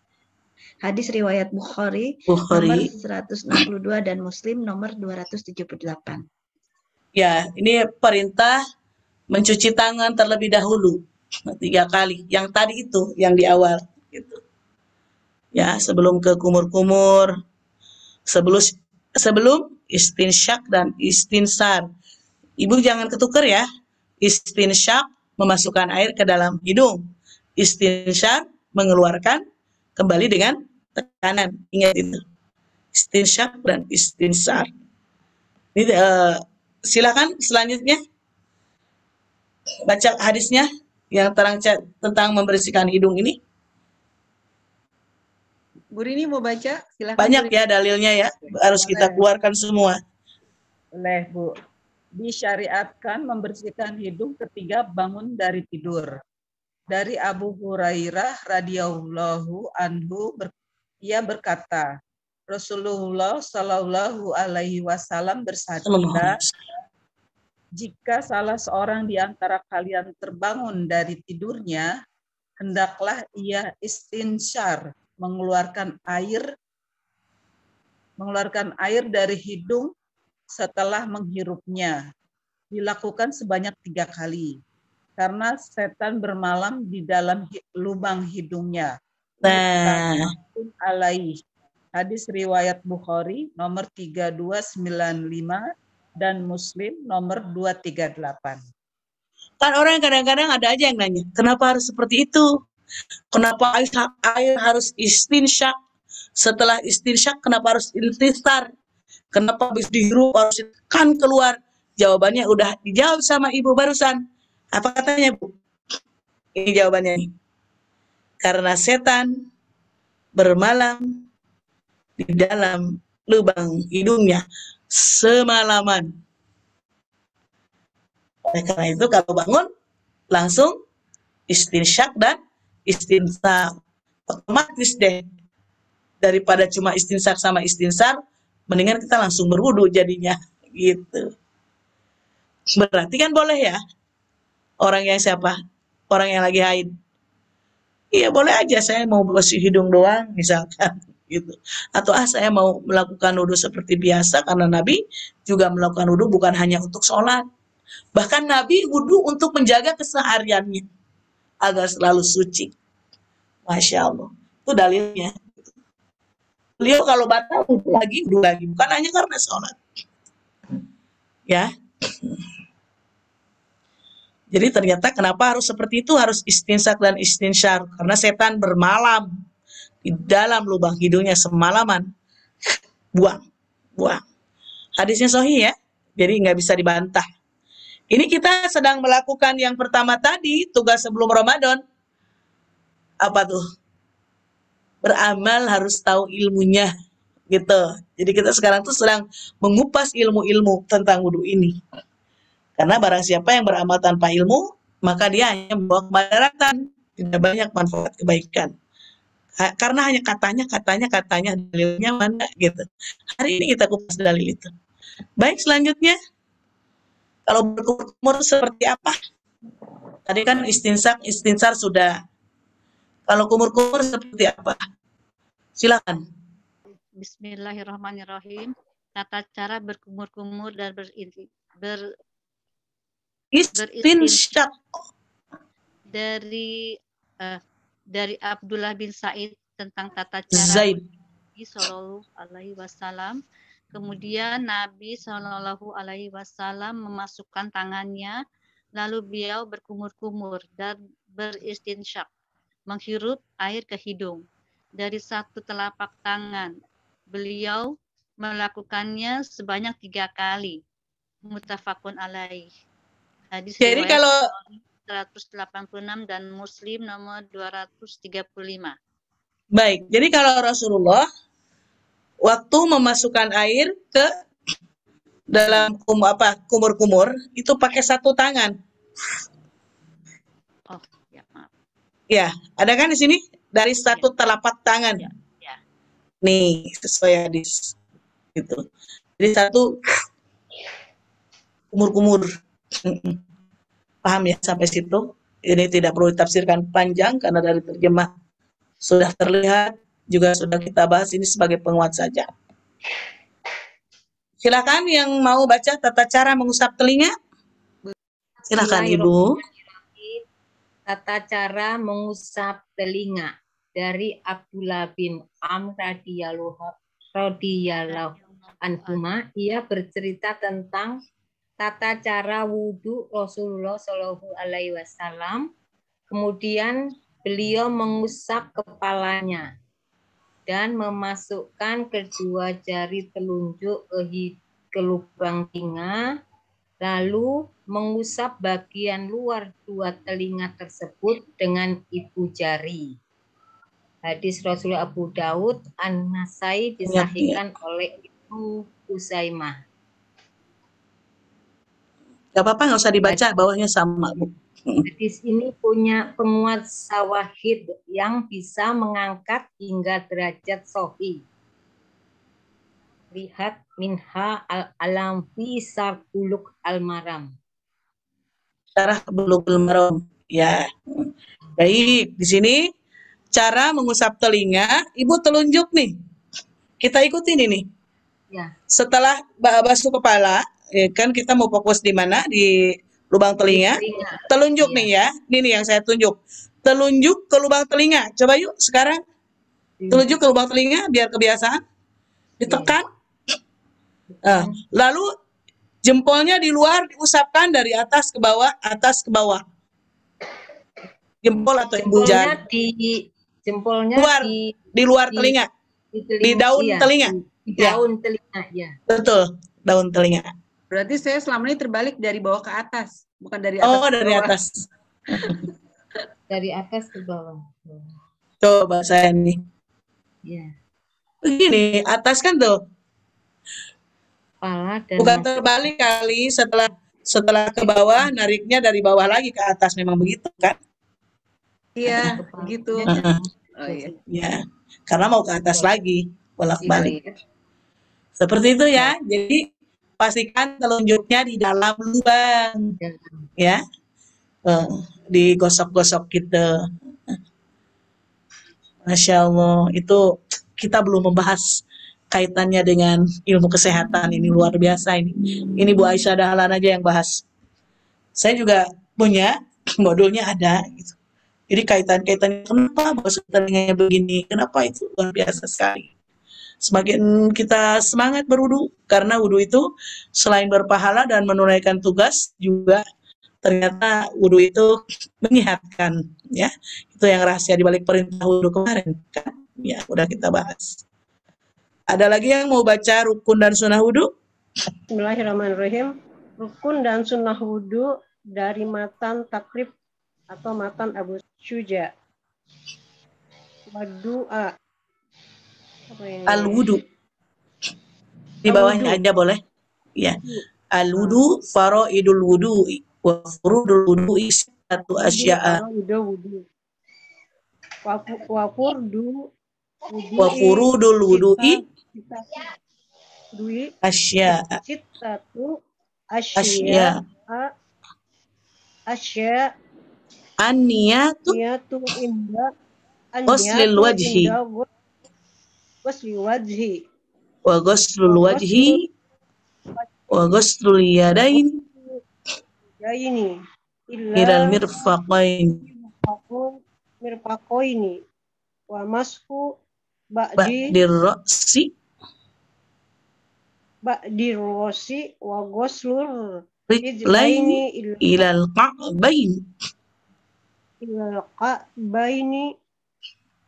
[SPEAKER 3] Hadis riwayat Bukhari nomor 162 dan Muslim nomor 278.
[SPEAKER 2] Ya, ini perintah mencuci tangan terlebih dahulu 3 kali. Yang tadi itu yang di awal gitu. Ya, sebelum ke kumur-kumur, sebelum istinsyak dan istinsar. Ibu jangan ketukar ya. Istinsyak memasukkan air ke dalam hidung. Istinsar mengeluarkan kembali dengan tekanan. Ingat itu. Istinsyak dan istinsar. Ini, silakan selanjutnya baca hadisnya yang tentang membersihkan hidung ini.
[SPEAKER 1] Bu Rini mau baca? Silakan.
[SPEAKER 2] Banyak ya dalilnya ya, harus kita keluarkan semua.
[SPEAKER 4] Boleh, Bu. Disyariatkan membersihkan hidung ketika bangun dari tidur. Dari Abu Hurairah radhiyallahu anhu, ia berkata, Rasulullah Shallallahu alaihi wasallam bersabda, jika salah seorang di antara kalian terbangun dari tidurnya, hendaklah ia istinsyar, mengeluarkan air dari hidung setelah menghirupnya. Dilakukan sebanyak 3 kali. Karena setan bermalam di dalam lubang hidungnya. Alaih. Hadis riwayat Bukhari nomor 3295 dan Muslim nomor 238.
[SPEAKER 2] Kan orang kadang-kadang ada aja yang nanya, kenapa harus seperti itu? Kenapa air harus istinsyak? Setelah istinsyak kenapa harus istinsar? Kenapa habis dihirup harus kan keluar? Jawabannya udah dijawab sama Ibu barusan. Apa katanya, Bu? Ini jawabannya nih. Karena setan bermalam di dalam lubang hidungnya semalaman. Oleh karena itu kalau bangun langsung istinsyak dan istinsar. Otomatis deh. Daripada cuma istinsyak sama istinsar, mendingan kita langsung berwudu jadinya gitu. Berarti kan boleh ya? Orang yang siapa? Orang yang lagi haid. Iya boleh aja, saya mau bersih hidung doang misalkan gitu. Atau saya mau melakukan wudu seperti biasa karena Nabi juga melakukan wudu bukan hanya untuk sholat. Bahkan Nabi wudu untuk menjaga kesehariannya agar selalu suci. Masya Allah. Itu dalilnya. Beliau kalau batal wudu lagi, bukan hanya karena sholat. Ya. Jadi ternyata kenapa harus seperti itu, harus istinsak dan istinsyar. Karena setan bermalam di dalam lubang hidungnya semalaman. Buang. Hadisnya sahih ya, jadi nggak bisa dibantah. Ini kita sedang melakukan yang pertama tadi, tugas sebelum Ramadan. Apa tuh? Beramal harus tahu ilmunya. Gitu. Jadi kita sekarang tuh sedang mengupas ilmu-ilmu tentang wudu ini. Karena barang siapa yang beramal tanpa ilmu, maka dia hanya membawa kemudaratan, tidak banyak manfaat kebaikan. Karena hanya katanya, dalilnya mana gitu. Hari ini kita kupas dalil itu. Baik, selanjutnya. Kalau berkumur seperti apa? Tadi kan istinsar sudah. Kalau kumur-kumur seperti apa? Silakan.
[SPEAKER 5] Bismillahirrahmanirrahim. Tata cara berkumur-kumur dan
[SPEAKER 2] Istinsyak.
[SPEAKER 5] Dari Abdullah bin Sa'id tentang tata cara
[SPEAKER 2] Zaid.
[SPEAKER 5] Nabi Shallallahu Alaihi Wasallam. Kemudian Nabi Shallallahu Alaihi Wasallam memasukkan tangannya, lalu beliau berkumur-kumur dan beristinsyak, menghirup air ke hidung dari satu telapak tangan. Beliau melakukannya sebanyak 3 kali. Muttafaqun alaih. Hadis
[SPEAKER 2] Jadi kalau
[SPEAKER 5] 186 dan Muslim nomor 235.
[SPEAKER 2] Baik, jadi kalau Rasulullah waktu memasukkan air ke dalam kumur-kumur itu pakai satu tangan.
[SPEAKER 5] Oh, ya maaf.
[SPEAKER 2] Ya, ada kan di sini dari satu telapak tangan.
[SPEAKER 5] Ya.
[SPEAKER 2] Nih, sesuai hadis. Gitu. Jadi satu kumur-kumur. Paham ya sampai situ? Ini tidak perlu ditafsirkan panjang karena dari terjemah sudah terlihat, juga sudah kita bahas, ini sebagai penguat saja. Silakan yang mau baca tata cara mengusap telinga. Silakan Ibu.
[SPEAKER 5] Tata cara mengusap telinga dari Abdullah bin Amr radhiyallahu anhuma. Ia bercerita tentang tata cara wudhu Rasulullah Shallallahu Alaihi Wasallam. Kemudian beliau mengusap kepalanya dan memasukkan kedua jari telunjuk ke lubang telinga, lalu mengusap bagian luar dua telinga tersebut dengan ibu jari. Hadis Rasulullah Abu Daud An-Nasai disahihkan oleh Ibnu Usaimah.
[SPEAKER 2] Gak apa-apa, nggak usah dibaca, bawahnya sama, Bu.
[SPEAKER 5] Hadis ini punya penguat syawahid yang bisa mengangkat hingga derajat sahih. Lihat Minha al-Alam fi Sarh-Bulughul Maram.
[SPEAKER 2] Syarah Bulughul Maram. Ya. Baik, di sini cara mengusap telinga, Ibu telunjuk nih. Kita ikutin ini.
[SPEAKER 5] Ya.
[SPEAKER 2] Setelah basuh kepala, ya kan kita mau fokus di mana? Di lubang telinga. Telunjuk nih ya. Ini yang saya tunjuk. Telunjuk ke lubang telinga. Coba yuk sekarang. Telunjuk ke lubang telinga biar kebiasaan. Ditekan. Nah, lalu jempolnya di luar diusapkan dari atas ke bawah, atas ke bawah. Jempol atau ibu jari.
[SPEAKER 5] Jempolnya
[SPEAKER 2] luar, di luar telinga. Di daun telinga.
[SPEAKER 5] Di daun telinga, ya.
[SPEAKER 2] Betul, daun telinga.
[SPEAKER 1] Berarti saya selama ini terbalik dari bawah ke atas, bukan dari atas
[SPEAKER 2] Oh,
[SPEAKER 1] ke
[SPEAKER 2] dari
[SPEAKER 1] bawah.
[SPEAKER 2] atas.
[SPEAKER 5] Dari atas ke bawah.
[SPEAKER 2] Coba saya nih.
[SPEAKER 5] Ya.
[SPEAKER 2] Begini, atas kan tuh.
[SPEAKER 5] Kepala dan
[SPEAKER 2] Bukan terbalik kali, setelah ke bawah, nariknya dari bawah lagi ke atas, memang begitu kan?
[SPEAKER 1] Iya, begitu. Oh iya.
[SPEAKER 2] Ya, karena mau ke atas lagi, bolak-balik.
[SPEAKER 1] Iya.
[SPEAKER 2] Seperti itu ya. Jadi pastikan telunjuknya di dalam lubang, ya. Digosok-gosok gitu. Masya Allah, itu kita belum membahas kaitannya dengan ilmu kesehatan, ini luar biasa ini. Ini Bu Aisyah Dahlan aja yang bahas. Saya juga punya modulnya ada gitu. Jadi kaitan-kaitannya kenapa basuh telinganya begini, kenapa itu luar biasa sekali. Semakin kita semangat berwudu, karena wudu itu selain berpahala dan menunaikan tugas, juga ternyata wudu itu menyehatkan, ya. Itu yang rahasia di balik perintah wudu kemarin kan, ya udah kita bahas. Ada lagi yang mau baca rukun dan sunnah wudu?
[SPEAKER 6] Bismillahirrahmanirrahim. Rukun dan sunnah wudu dari matan takrib atau matan Abu Syuja. Wadu'a.
[SPEAKER 2] Al-wudu. Di bawahnya aja boleh. Ya. Al-wudu faraidul wudu'i wa furudul wudu'i satu asya'a.
[SPEAKER 6] Wa
[SPEAKER 2] furudul wudu'i asya'a.
[SPEAKER 6] Sittatu
[SPEAKER 2] Asya.
[SPEAKER 6] Asya.
[SPEAKER 2] An-niyatu
[SPEAKER 6] inda
[SPEAKER 2] ghuslil wajhi.
[SPEAKER 6] Ghusli wajhi.
[SPEAKER 2] Wa ghuslul wajhi wa ghuslul yadain ilal
[SPEAKER 6] mirfaqaini wa mashu
[SPEAKER 2] ba'dir ra'si
[SPEAKER 6] wa ghuslul
[SPEAKER 2] rijlaini ilal qa'bain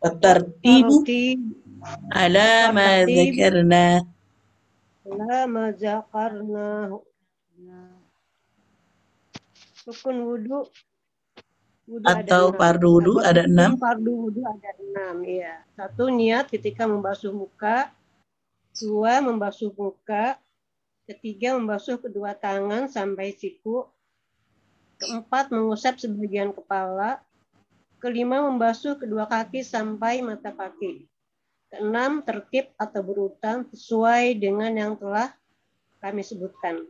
[SPEAKER 2] wa tartibu ala ma dzakarna.
[SPEAKER 6] Rukun wudu
[SPEAKER 2] atau fardu wudu ada 6.
[SPEAKER 6] Fardu wudu ada 6, ya. 1, niat ketika membasuh muka. 2, membasuh muka. 3, membasuh kedua tangan sampai siku. 4, mengusap sebagian kepala. 5, membasuh kedua kaki sampai mata kaki. 6, tertib atau berurutan sesuai dengan yang telah kami sebutkan.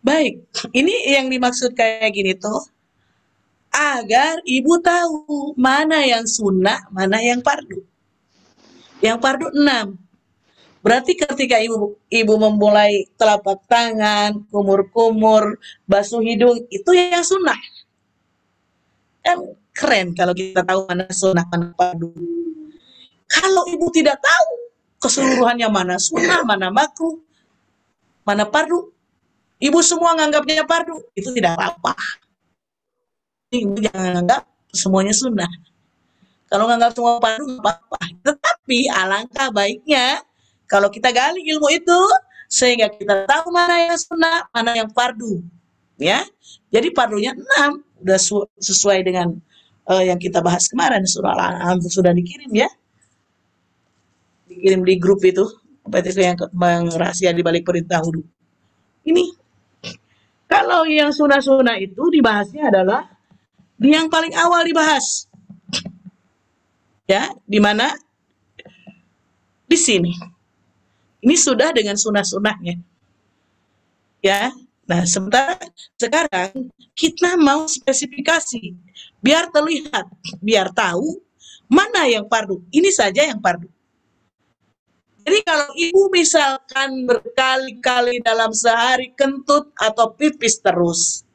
[SPEAKER 2] Baik, ini yang dimaksud kayak gini tuh, agar ibu tahu mana yang sunnah, mana yang fardu. Yang fardu 6. Berarti ketika ibu memulai telapak tangan, kumur-kumur, basuh hidung, itu yang sunnah. Kan keren kalau kita tahu mana sunnah, mana fardu. Kalau ibu tidak tahu keseluruhannya mana sunnah, mana makruh, mana fardu, ibu semua nganggapnya fardu, itu tidak apa-apa. Ibu jangan anggap semuanya sunnah. Kalau nganggap semua fardu nggak apa-apa. Tetapi alangkah baiknya kalau kita gali ilmu itu sehingga kita tahu mana yang sunnah, mana yang fardu. Ya, jadi fardunya 6, udah sesuai dengan yang kita bahas kemarin, surah Al-An'am sudah dikirim ya. Dikirim di grup itu, apa itu yang rahasia di balik perintah wudu. Ini kalau yang sunnah-sunnah itu dibahasnya adalah yang paling awal dibahas. Ya, di mana? Di sini. Ini sudah dengan sunnah-sunnahnya. Ya. Nah, sementara sekarang kita mau spesifikasi biar terlihat, biar tahu mana yang fardu. Ini saja yang fardu. Jadi kalau ibu misalkan berkali-kali dalam sehari kentut atau pipis terus,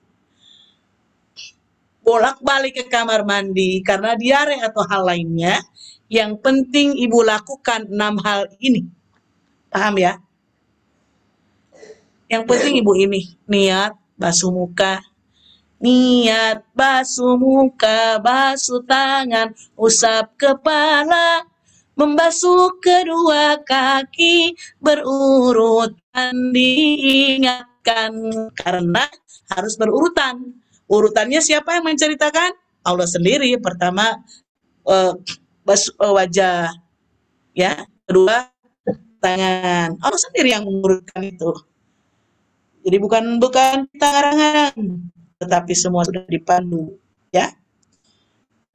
[SPEAKER 2] bolak-balik ke kamar mandi karena diare atau hal lainnya, yang penting ibu lakukan 6 hal ini. Paham ya? Yang penting ibu ini, niat basuh muka, niat basuh muka, basuh tangan, usap kepala, membasuh kedua kaki, berurutan diingatkan, karena harus berurutan. Urutannya siapa yang menceritakan? Allah sendiri. Pertama wajah, ya. Kedua tangan. Allah sendiri yang mengurutkan itu. Jadi bukan kita ngarang-ngarang, tetapi semua sudah dipandu, ya.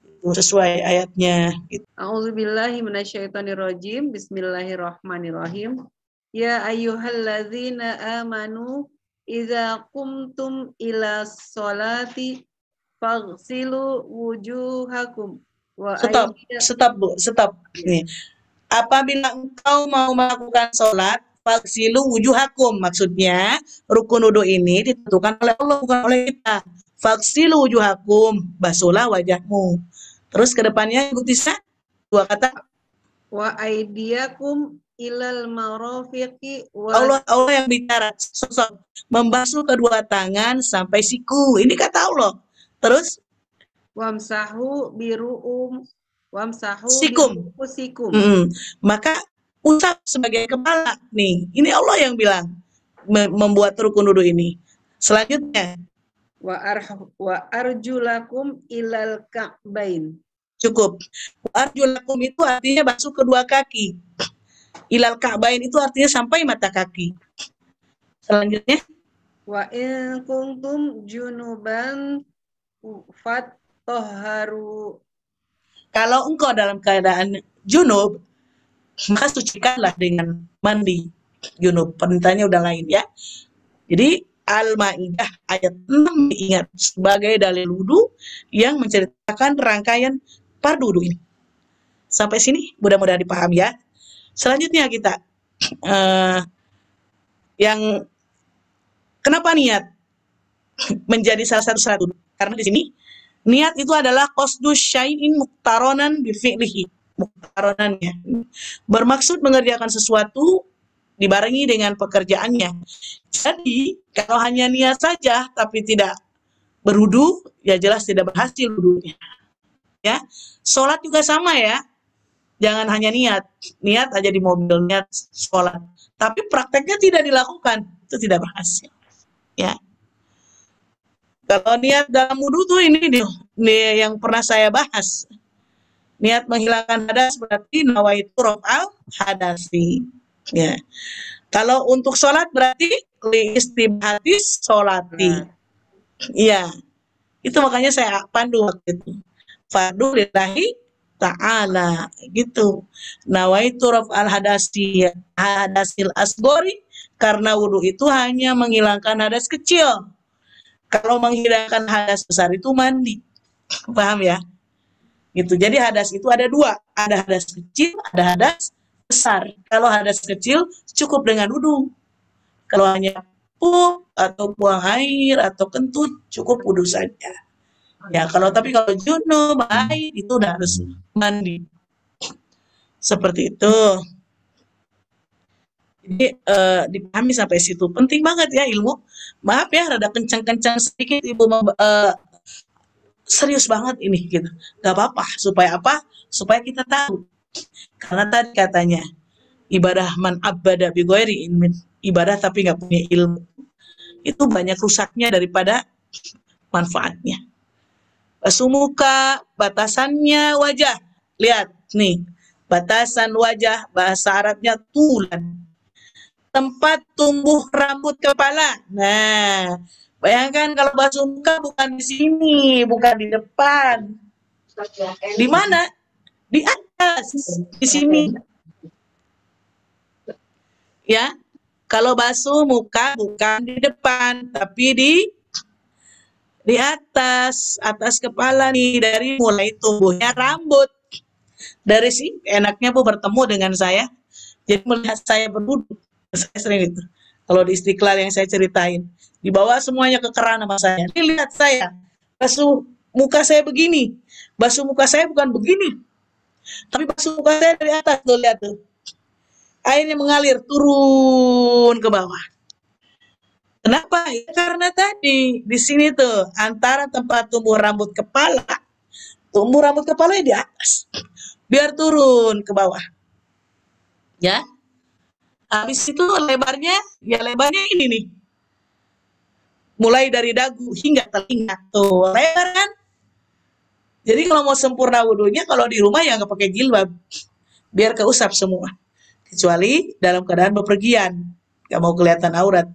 [SPEAKER 2] Itu sesuai ayatnya. Gitu.
[SPEAKER 1] A'udzubillahi minasyaitonirrajim. Bismillahirrahmanirrahim. Ya ayyuhalladzina amanu idza qumtum ila sholati faghsilu wujuhakum wa
[SPEAKER 2] Stop, Bu. Stop. Nih. Apabila engkau mau melakukan sholat, faghsilu wujuhakum, maksudnya rukun wudu ini ditentukan oleh Allah, bukan oleh kita. Faghsilu wujuhakum, basuhlah wajahmu. Terus ke depannya Ibu Tisa, 2 kata.
[SPEAKER 1] Wa aidiyakum ilal marafiqi
[SPEAKER 2] Allah yang bicara, sosok membasuh kedua tangan sampai siku. Ini kata Allah. Terus
[SPEAKER 1] wamsahu
[SPEAKER 2] sikum. Maka usap sebagai kepala nih. Ini Allah yang bilang membuat rukun wudu ini. Selanjutnya
[SPEAKER 1] wa arjulakum ilal ka'bain.
[SPEAKER 2] Cukup. Wa arjulakum itu artinya basuh kedua kaki. Ilal ka'bain itu artinya sampai mata kaki. Selanjutnya
[SPEAKER 1] wa in kuntum junuban fatahharu. Kalau
[SPEAKER 2] engkau dalam keadaan junub, maka sucikanlah dengan mandi junub. Perintahnya udah lain ya. Jadi Al-Maidah ayat 6 diingat sebagai dalil wudu yang menceritakan rangkaian fardu wudu ini. Sampai sini mudah-mudahan dipahami ya. Selanjutnya kita yang kenapa niat menjadi salah satu syarat wudu? Karena di sini niat itu adalah qasdus syai'in muqtaronan bi fi'lihi. Muqtaronannya bermaksud mengerjakan sesuatu dibarengi dengan pekerjaannya. Jadi kalau hanya niat saja tapi tidak berwudu, ya jelas tidak berhasil wudunya. Ya, sholat juga sama ya. Jangan hanya niat aja di mobil, niat sholat, tapi prakteknya tidak dilakukan, itu tidak berhasil. Ya. Kalau niat dalam wudu tuh ini yang pernah saya bahas. Niat menghilangkan hadas berarti nawaitu raf'al hadasi. Ya. Kalau untuk sholat berarti li istibhatis sholati. Iya. Itu makanya saya pandu waktu itu. Fardu lillahi ta'ala gitu. Nawaitu raf'al hadasil asgori Karena wudhu itu hanya menghilangkan hadas kecil. Kalau menghilangkan hadas besar itu mandi. Paham ya? Gitu. Jadi hadas itu ada dua. Ada hadas kecil, ada hadas besar. Kalau hadas kecil cukup dengan wudhu. Kalau hanya pup atau buang air atau kentut cukup wudhu saja. Ya, kalau junub, haid itu udah harus mandi. Seperti itu. Jadi dipahami sampai situ. Penting banget ya ilmu. Maaf ya, rada kencang-kencang sedikit Ibu, serius banget ini gitu. Gak apa-apa. Supaya apa? Supaya kita tahu. Karena tadi katanya ibadah man abada bi ghairi ilmin, ibadah tapi nggak punya ilmu, itu banyak rusaknya daripada manfaatnya. Basuh muka, batasannya wajah. Lihat nih, batasan wajah bahasa Arabnya tulan. Tempat tumbuh rambut kepala. Nah, bayangkan kalau basuh muka bukan di sini, bukan di depan. Di mana? Di atas, di sini. Ya, kalau basuh muka bukan di depan, tapi di atas kepala nih, dari mulai tumbuhnya rambut. Dari sini enaknya Bu bertemu dengan saya, jadi melihat saya berwudu. Saya sering itu. Kalau di Istiqlal yang saya ceritain, dibawa semuanya ke keran sama saya. Ini lihat saya, basuh muka saya begini, basuh muka saya bukan begini, tapi basuh muka saya dari atas tuh, lihat tuh. Airnya mengalir turun ke bawah. Kenapa? Ya, karena tadi di sini tuh antara tempat tumbuh rambut kepala di atas, biar turun ke bawah. Ya. Habis itu lebarnya ini nih. Mulai dari dagu hingga telinga tuh lebar kan. Jadi kalau mau sempurna wudunya, kalau di rumah ya nggak pakai jilbab, biar keusap semua. Kecuali dalam keadaan bepergian, nggak mau kelihatan aurat,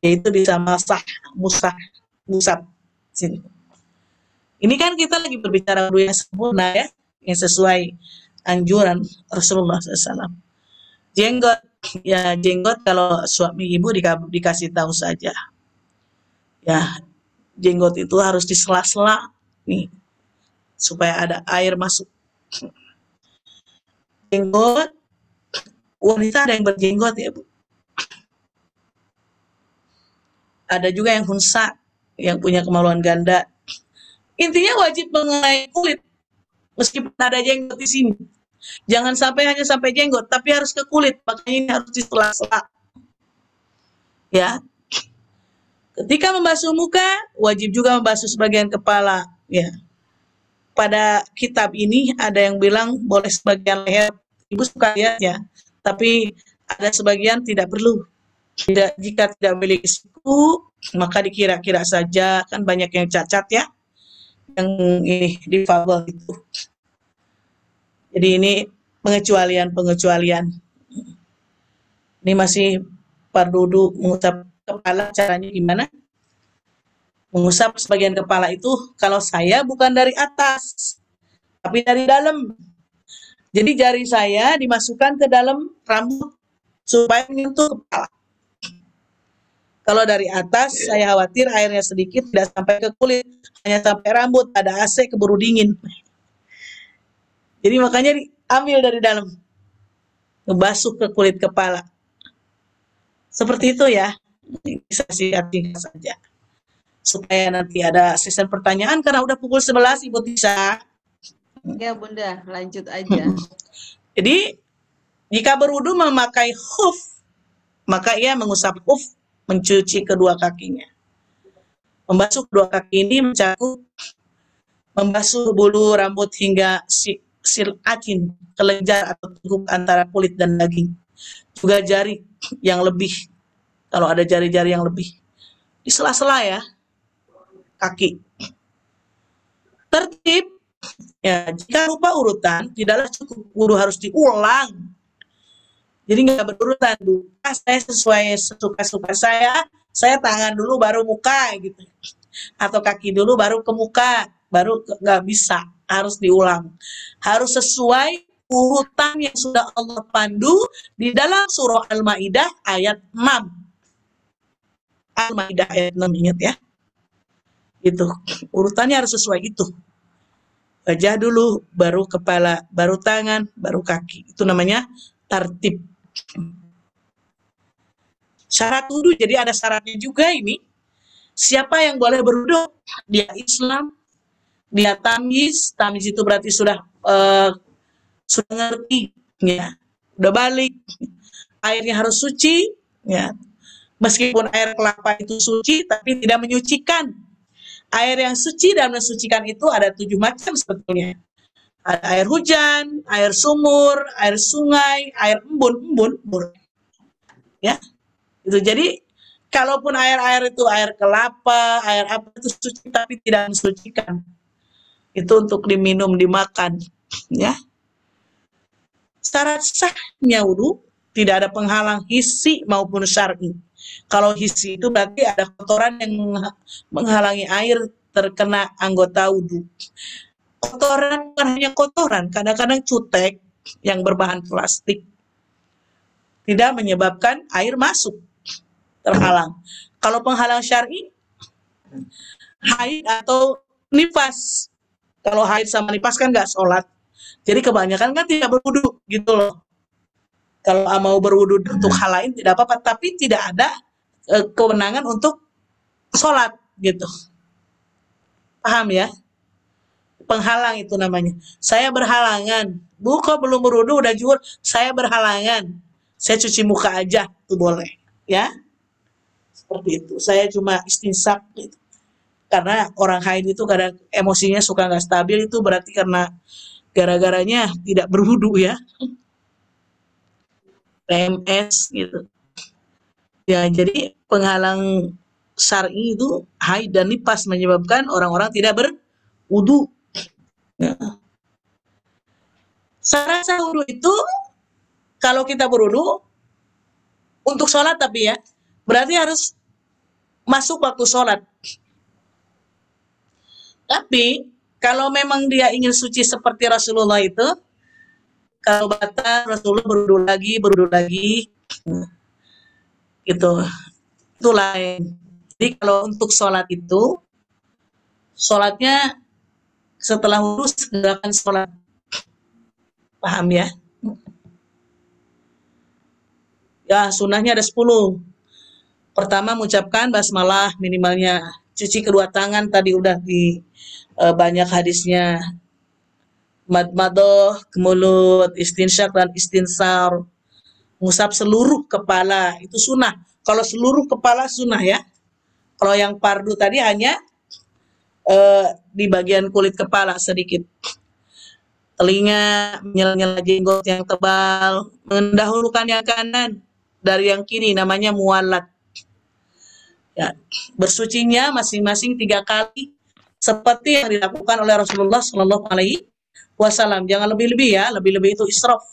[SPEAKER 2] yaitu bisa musab sini. Ini kan kita lagi berbicara wudhu yang sempurna ya, yang sesuai anjuran Rasulullah SAW. Jenggot kalau suami ibu dikasih tahu saja. Ya, jenggot itu harus disela-sela nih, supaya ada air masuk. Jenggot, wanita ada yang berjenggot ya Bu. Ada juga yang hunsa, yang punya kemaluan ganda. Intinya wajib mengenai kulit, meskipun ada jenggot di sini. Jangan hanya sampai jenggot, tapi harus ke kulit, makanya ini harus disela-sela. Ya. Ketika membasuh muka, wajib juga membasuh sebagian kepala. Ya. Pada kitab ini ada yang bilang boleh sebagian leher, Ibu suka lihat ya, tapi ada sebagian tidak perlu. Jika tidak memiliki siku, maka dikira-kira saja, kan banyak yang cacat ya, yang ini difabel itu. Jadi ini pengecualian. Ini masih pardudu mengusap kepala, caranya gimana? Mengusap sebagian kepala itu kalau saya bukan dari atas, tapi dari dalam. Jadi jari saya dimasukkan ke dalam rambut supaya menyentuh kepala. Kalau dari atas, saya khawatir airnya sedikit, tidak sampai ke kulit, hanya sampai rambut, ada AC keburu dingin. Jadi makanya diambil dari dalam, ngebasuh ke kulit kepala. Seperti itu ya, bisa singkat saja. Supaya nanti ada sesi pertanyaan, karena udah pukul 11, Ibu Tisa.
[SPEAKER 1] Ya Bunda, lanjut aja.
[SPEAKER 2] Jadi, jika berwudu memakai khuf, maka ia mengusap khuf, mencuci kedua kakinya. Membasuh kedua kaki ini mencakup membasuh bulu rambut hingga silatin, kelenjar atau teguk antara kulit dan daging. Juga jari yang lebih, kalau ada jari-jari yang lebih. Di sela-sela ya, kaki. Tertib, ya jika lupa urutan, tidaklah cukup, wudu harus diulang. Jadi nggak berurutan, saya sesuai suka-suka saya tangan dulu baru muka gitu. Atau kaki dulu baru ke muka, baru nggak bisa, harus diulang. Harus sesuai urutan yang sudah Allah pandu di dalam surah Al-Maidah ayat 6. Al-Maidah ayat 6, ingat ya. Itu urutannya harus sesuai itu. Wajah dulu, baru kepala, baru tangan, baru kaki. Itu namanya tartib. Syarat wudhu, jadi ada syaratnya juga ini. Siapa yang boleh berwudhu? Dia Islam, dia tamyiz. Tamyiz itu berarti sudah ngerti, ya, udah balik. Airnya harus suci, ya. Meskipun air kelapa itu suci, tapi tidak menyucikan. Air yang suci dan mensucikan itu ada 7 macam sebetulnya. Ada air hujan, air sumur, air sungai, air embun. Ya, itu jadi kalaupun air-air itu air kelapa, air apa itu suci tapi tidak mensucikan. Itu untuk diminum, dimakan, ya. Syarat sahnya wudhu tidak ada penghalang hissi maupun syar'i. Kalau hissi itu berarti ada kotoran yang menghalangi air terkena anggota wudhu. Kotoran bukan hanya kotoran, kadang-kadang cutek yang berbahan plastik tidak menyebabkan air masuk, terhalang. Kalau penghalang syar'i, haid atau nifas. Kalau haid sama nifas kan nggak sholat. Jadi kebanyakan kan tidak berwudu gitu loh. Kalau mau berwudu untuk hal lain tidak apa-apa, tapi tidak ada kewenangan untuk sholat gitu. Paham ya? Penghalang itu namanya. Saya berhalangan. Bu, kok belum berwudu udah juhur? Saya berhalangan. Saya cuci muka aja, itu boleh. Ya? Seperti itu. Saya cuma istinsak gitu. Karena orang haid itu kadang emosinya suka nggak stabil, itu berarti karena gara-garanya tidak berwudu ya. PMS gitu. Ya, jadi penghalang syar'i itu haid dan nifas menyebabkan orang-orang tidak berwudu. Ya. Syarat sah wudu itu kalau kita berwudu untuk sholat tapi ya, berarti harus masuk waktu sholat. Tapi kalau memang dia ingin suci seperti Rasulullah itu, kalau batal Rasulullah berwudu lagi, gitu. Itu lain. Jadi kalau untuk sholat itu, sholatnya setelah wudu segerakan sholat. Paham ya? Ya, sunnahnya ada 10. Pertama mengucapkan basmalah minimalnya. Cuci kedua tangan tadi udah di banyak hadisnya. Madmadoh ke mulut, istinsyak dan istinsar. Mengusap seluruh kepala, itu sunnah. Kalau seluruh kepala sunnah ya. Kalau yang fardu tadi hanya di bagian kulit kepala sedikit. Telinga, menyela-nyela jenggot yang tebal, mendahulukan yang kanan dari yang kiri, namanya mualat. Ya, bersucinya masing-masing 3 kali seperti yang dilakukan oleh Rasulullah Shallallahu Alaihi Wasallam. Jangan lebih-lebih ya, lebih-lebih itu israf.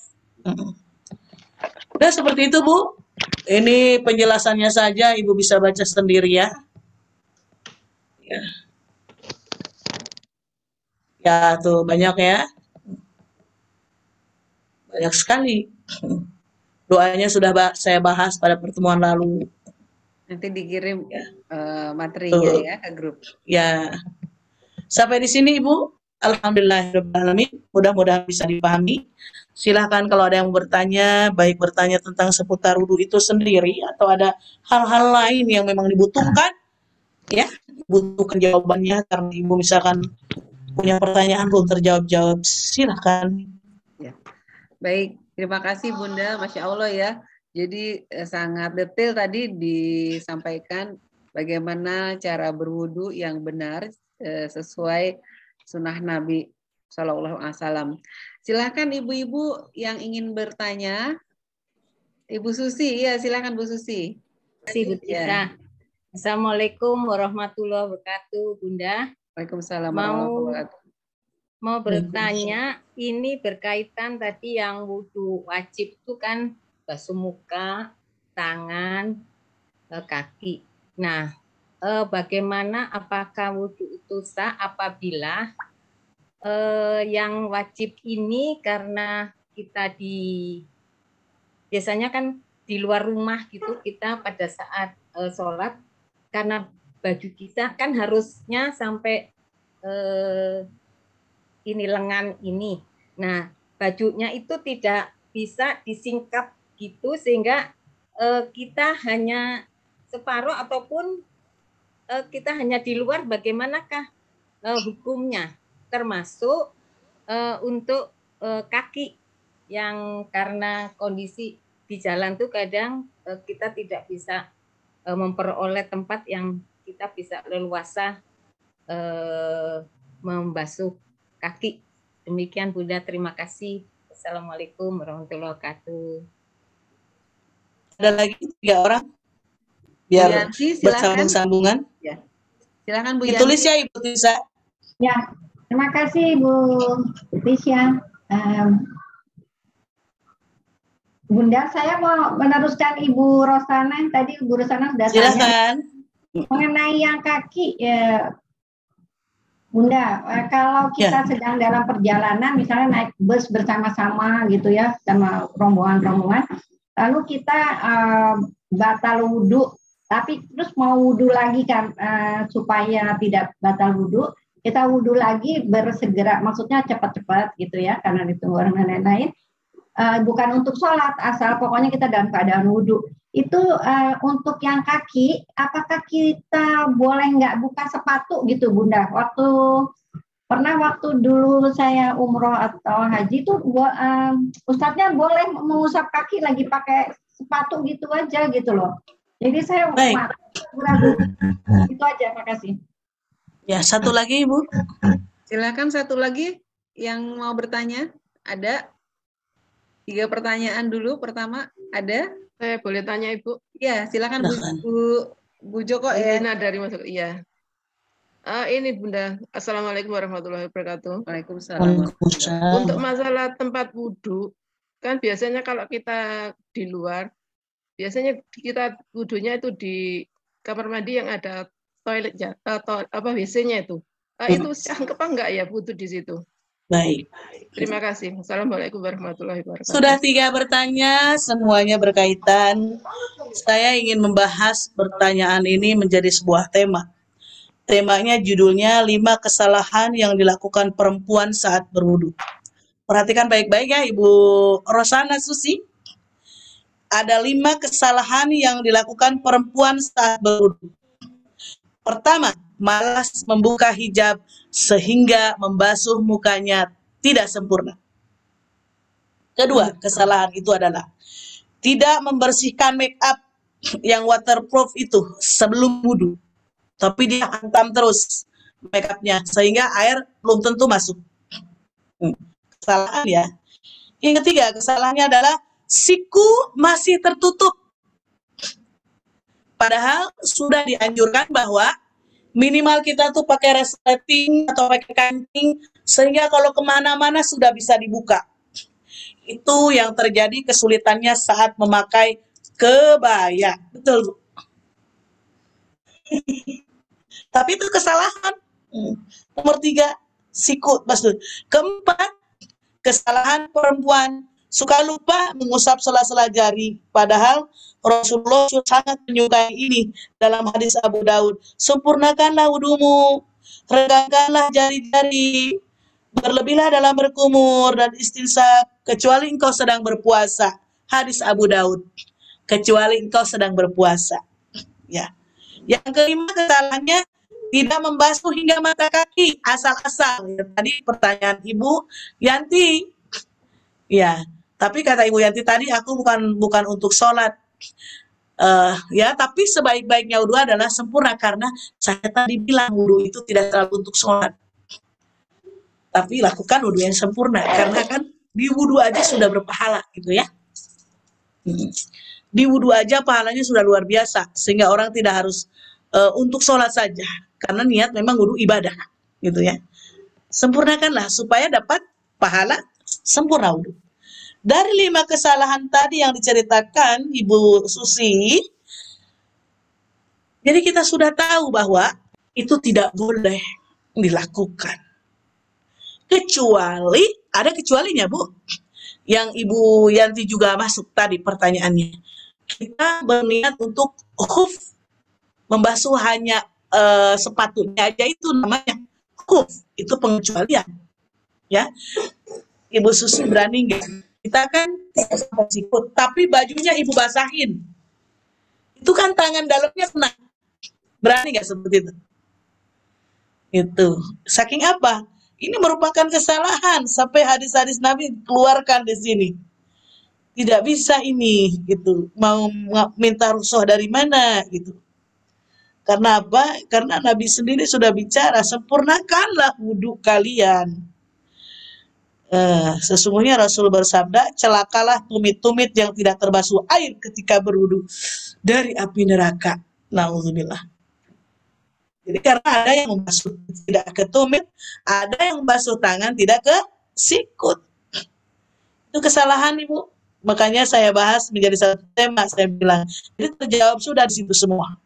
[SPEAKER 2] Udah seperti itu Bu. Ini penjelasannya saja, Ibu bisa baca sendiri ya. Ya tuh banyak ya. Banyak sekali. Doanya sudah saya bahas pada pertemuan lalu.
[SPEAKER 1] Nanti dikirim materinya ya ke grup.
[SPEAKER 2] Ya. Sampai di sini Ibu. Alhamdulillahirrahmanirrahim. Mudah-mudahan bisa dipahami. Silahkan kalau ada yang bertanya, baik bertanya tentang seputar wudhu itu sendiri atau ada hal-hal lain yang memang dibutuhkan, ya, butuhkan jawabannya karena Ibu misalkan punya pertanyaan belum terjawab-jawab, silahkan.
[SPEAKER 1] Ya. Baik, terima kasih Bunda, Masya Allah ya. Jadi sangat detail tadi disampaikan bagaimana cara berwudu yang benar sesuai sunnah Nabi Shallallahu Alaihi Wasallam. Silahkan ibu-ibu yang ingin bertanya. Ibu Susi, ya silahkan Bu Susi.
[SPEAKER 5] Terima kasih Bu Tisa. Ya. Assalamualaikum warahmatullahi wabarakatuh, Bunda.
[SPEAKER 1] Waalaikumsalam warahmatullahi wabarakatuh.
[SPEAKER 5] Mau bertanya, ini berkaitan tadi yang wudu wajib itu kan basuh muka, tangan, kaki. Nah, bagaimana apakah wudu itu sah apabila yang wajib ini karena kita biasanya kan di luar rumah gitu, kita pada saat sholat, karena baju kita kan harusnya sampai ini lengan ini. Nah, bajunya itu tidak bisa disingkap gitu, sehingga kita hanya separuh ataupun kita hanya di luar. Bagaimanakah hukumnya? Termasuk untuk kaki yang karena kondisi di jalan tuh kadang kita tidak bisa memperoleh tempat yang kita bisa leluasa membasuh kaki. Demikian Bunda, terima kasih. Assalamualaikum warahmatullahi wabarakatuh.
[SPEAKER 2] Ada lagi 3 orang? Biar bersambung-sambungan.
[SPEAKER 1] Ya. Silakan Bu
[SPEAKER 2] Ditulis
[SPEAKER 1] Yanti.
[SPEAKER 2] ya Ibu Tisa.
[SPEAKER 7] Ya, terima kasih Bu Tisha. Bunda, saya mau meneruskan Ibu Rosana. Tadi Ibu Rosana sudah tanya
[SPEAKER 2] Silakan.
[SPEAKER 7] mengenai yang kaki. Ya, Bunda, kalau kita sedang dalam perjalanan, misalnya naik bus bersama-sama gitu ya, sama rombongan-rombongan, lalu kita batal wudhu, tapi terus mau wudhu lagi kan, supaya tidak batal wudhu, kita wudhu lagi bersegera, maksudnya cepat-cepat gitu ya, karena ditunggu orang lain-lain. Bukan untuk sholat, asal pokoknya kita dalam keadaan wudhu. Itu untuk yang kaki, apakah kita boleh nggak buka sepatu gitu Bunda? Waktu dulu saya umroh atau haji itu ustadznya boleh mengusap kaki lagi pakai sepatu gitu aja gitu loh. Jadi saya ragu. Itu aja, makasih.
[SPEAKER 2] Ya, satu lagi Ibu.
[SPEAKER 1] Silakan satu lagi yang mau bertanya. Ada 3 pertanyaan dulu. Pertama, ada?
[SPEAKER 8] Saya boleh tanya Ibu?
[SPEAKER 1] Ya, silakan Bu Joko ya.
[SPEAKER 8] Lina dari Masuk. Iya. Ini Bunda. Assalamualaikum warahmatullahi wabarakatuh.
[SPEAKER 1] Waalaikumsalam.
[SPEAKER 8] Untuk masalah tempat wudhu, kan biasanya kalau kita di luar, biasanya kita wudhunya itu di kamar mandi yang ada toilet atau WC-nya itu. Itu sanggup apa enggak ya wudhu di situ?
[SPEAKER 2] Baik.
[SPEAKER 8] Terima kasih. Assalamualaikum warahmatullahi wabarakatuh.
[SPEAKER 2] Sudah 3 bertanya, semuanya berkaitan. Saya ingin membahas pertanyaan ini menjadi sebuah tema. Temanya judulnya 5 kesalahan yang dilakukan perempuan saat berwudu. Perhatikan baik-baik ya Ibu Rosana Susi. Ada 5 kesalahan yang dilakukan perempuan saat berwudu. Pertama, malas membuka hijab sehingga membasuh mukanya tidak sempurna. Kedua, kesalahan itu adalah tidak membersihkan make up yang waterproof itu sebelum wudhu, tapi dia hantam terus make up-nya sehingga air belum tentu masuk. Kesalahan ya. Yang ketiga, kesalahannya adalah siku masih tertutup. Padahal sudah dianjurkan bahwa minimal kita tuh pakai resleting atau pakai kancing sehingga kalau kemana-mana sudah bisa dibuka. Itu yang terjadi kesulitannya saat memakai kebaya. Betul, Bu. Tapi itu kesalahan. Nomor 3, siku. Keempat, kesalahan perempuan suka lupa mengusap sela-sela jari. Padahal Rasulullah sangat menyukai ini dalam hadis Abu Daud. Sempurnakanlah wudumu, regangkanlah jari-jari, berlebihlah dalam berkumur dan istinsaq, kecuali engkau sedang berpuasa. Hadis Abu Daud. Kecuali engkau sedang berpuasa. Ya. Yang kelima, kesalahannya tidak membasuh hingga mata kaki asal-asal. Ya, tadi pertanyaan Ibu Yanti. Ya, tapi kata Ibu Yanti tadi aku bukan untuk sholat. Ya, tapi sebaik-baiknya wudhu adalah sempurna karena saya tadi bilang wudhu itu tidak terlalu untuk sholat. Tapi lakukan wudhu yang sempurna karena kan di wudhu aja sudah berpahala gitu ya. Di wudhu aja pahalanya sudah luar biasa sehingga orang tidak harus untuk sholat saja karena niat memang wudhu ibadah gitu ya. Sempurnakanlah supaya dapat pahala sempurna wudhu. Dari 5 kesalahan tadi yang diceritakan Ibu Susi, jadi kita sudah tahu bahwa itu tidak boleh dilakukan. Kecuali, ada kecualinya Bu. yang Ibu Yanti juga masuk tadi pertanyaannya. Kita berniat untuk khuf, membasuh hanya sepatunya aja, itu namanya khuf, itu pengecualian. Ya, Ibu Susi berani nggak? Kita kan tidak sampai sikut, tapi bajunya Ibu basahin. Itu kan tangan dalamnya kena. Berani nggak seperti itu? Itu. Saking apa? Ini merupakan kesalahan sampai hadis-hadis Nabi keluarkan di sini. Tidak bisa ini gitu. Mau minta rukhsah dari mana gitu. Karena apa? Karena Nabi sendiri sudah bicara, sempurnakanlah wudhu kalian. Sesungguhnya Rasul bersabda, celakalah tumit-tumit yang tidak terbasuh air ketika berwudhu dari api neraka. Nauzubillah. Jadi karena ada yang membasuh tidak ke tumit, ada yang membasuh tangan tidak ke sikut. Itu kesalahan Ibu. Makanya saya bahas menjadi satu tema, saya bilang. Jadi terjawab sudah di situ semua.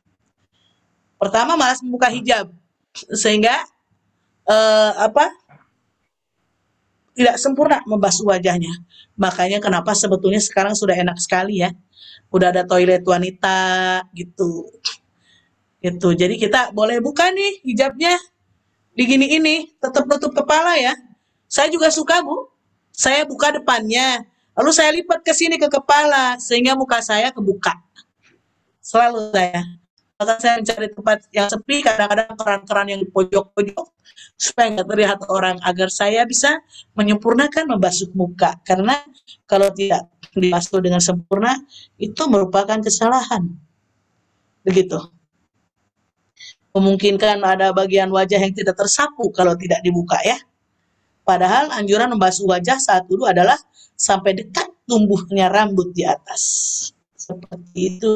[SPEAKER 2] Pertama, malas membuka hijab. Sehingga tidak sempurna membasuh wajahnya. Makanya kenapa sebetulnya sekarang sudah enak sekali ya. Udah ada toilet wanita gitu. Gitu. Jadi kita boleh buka nih hijabnya. Digini ini, tetap tutup kepala ya. Saya juga suka, Bu. Saya buka depannya. Lalu saya lipat ke sini ke kepala sehingga muka saya kebuka. Selalu saya. Maka saya mencari tempat yang sepi, kadang-kadang keran-keran yang di pojok-pojok supaya nggak terlihat orang, agar saya bisa menyempurnakan membasuh muka. Karena kalau tidak dibasuh dengan sempurna, itu merupakan kesalahan. Begitu. Memungkinkan ada bagian wajah yang tidak tersapu kalau tidak dibuka ya. Padahal anjuran membasuh wajah saat dulu adalah sampai dekat tumbuhnya rambut di atas. Seperti itu.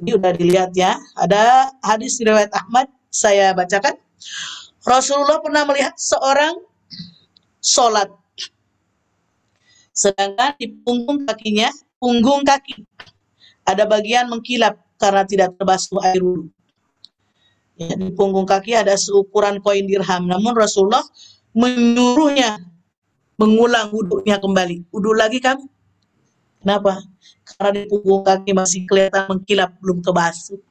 [SPEAKER 2] Ini udah dilihat ya. Ada hadis riwayat Ahmad, saya bacakan. Rasulullah pernah melihat seorang sholat. Sedangkan di punggung kakinya, punggung kaki, ada bagian mengkilap karena tidak terbasuh air wudhu. Ya, di punggung kaki ada seukuran koin dirham. Namun Rasulullah menyuruhnya mengulang wudhunya kembali. Wudhu lagi kamu. Kenapa? Karena di punggung kaki masih kelihatan mengkilap, belum kebasuh.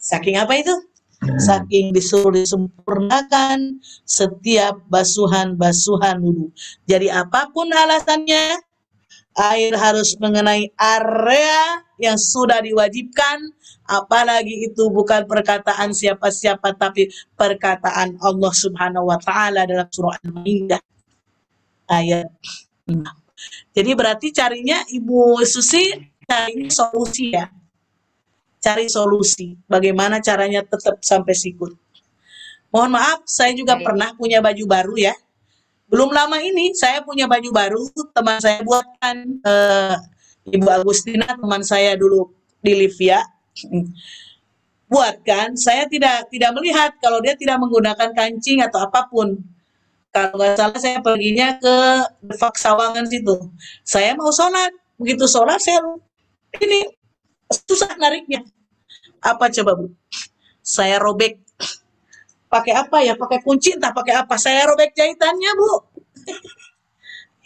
[SPEAKER 2] Saking apa itu? Saking disuruh disempurnakan setiap basuhan-basuhan wudhu. Jadi apapun alasannya, air harus mengenai area yang sudah diwajibkan, apalagi itu bukan perkataan siapa-siapa, tapi perkataan Allah Subhanahu wa Ta'ala dalam surah Al-Maidah ayat 6. Jadi berarti carinya Ibu Susi, cari solusi ya. Cari solusi. Bagaimana caranya tetap sampai sikut. Mohon maaf, saya juga pernah punya baju baru ya. Belum lama ini saya punya baju baru, teman saya buatkan, Ibu Agustina, teman saya dulu di Livia, buatkan. Saya tidak melihat kalau dia tidak menggunakan kancing atau apapun. Kalau nggak salah saya perginya ke Defak Sawangan situ. Saya mau sholat, begitu sholat saya ini susah nariknya. Apa coba Bu? Saya robek. Pakai apa ya? Pakai kunci entah pakai apa? Saya robek jahitannya Bu.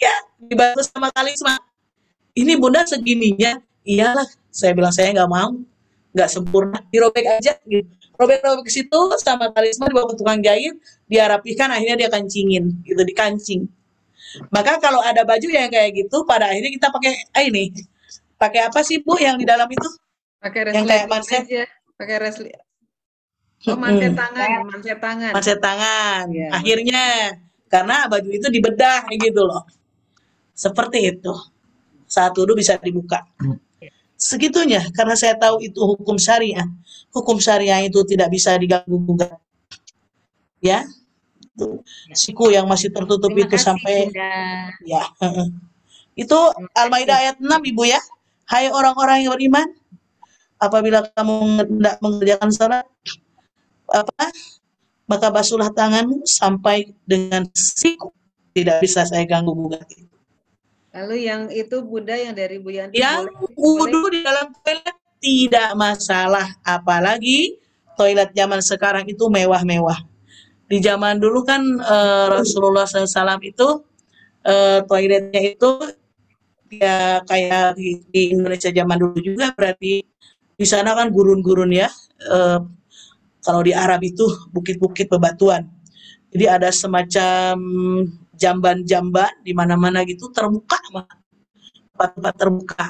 [SPEAKER 2] Ya, dibantu sama Kalisma. Ini Bunda segininya. Iyalah, saya bilang saya nggak mau, nggak sempurna, dirobek aja. Gitu. Robek-robek ke situ sama Kalisma, dibawa ke tukang jahit, dia rapihkan, akhirnya dia kancingin, gitu, dikancing. Maka kalau ada baju yang kayak gitu, pada akhirnya kita pakai ini. Pakai apa sih Bu yang di dalam itu?
[SPEAKER 1] Pakai
[SPEAKER 2] yang kayak manset
[SPEAKER 1] aja. Pakai resli. Oh, manset tangan, manset tangan.
[SPEAKER 2] Manset tangan. Ya. Akhirnya karena baju itu dibedah gitu loh. Seperti itu. Saat wudhu bisa dibuka. Segitunya, karena saya tahu itu hukum syariah. Hukum syariah itu tidak bisa diganggu-gugat. Ya. Siku yang masih tertutup itu sampai Bunda. Ya. Itu Al-Maidah ayat 6 Ibu ya. Hai orang-orang yang beriman, apabila kamu hendak mengerjakan salat, maka basuhlah tanganmu sampai dengan siku. Tidak bisa saya ganggu-gugat.
[SPEAKER 1] Lalu yang itu Bunda yang dari Bu Yanti,
[SPEAKER 2] yang wudhu di dalam toilet tidak masalah, apalagi toilet zaman sekarang itu mewah-mewah. Di zaman dulu kan Rasulullah SAW itu toiletnya itu ya kayak di Indonesia zaman dulu juga, berarti di sana kan gurun-gurun ya. Kalau di Arab itu bukit-bukit bebatuan. Jadi ada semacam jamban-jamban di mana-mana gitu terbuka, tempat-tempat terbuka.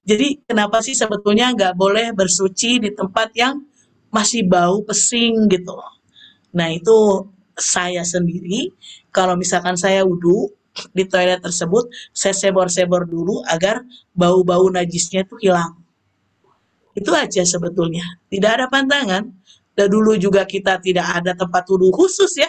[SPEAKER 2] Jadi kenapa sih sebetulnya nggak boleh bersuci di tempat yang masih bau pesing gitu. Nah itu saya sendiri, kalau misalkan saya wudhu di toilet tersebut, saya sebor-sebor dulu agar bau-bau najisnya itu hilang. Itu aja sebetulnya. Tidak ada pantangan. Dan dulu juga kita tidak ada tempat wudhu khusus ya.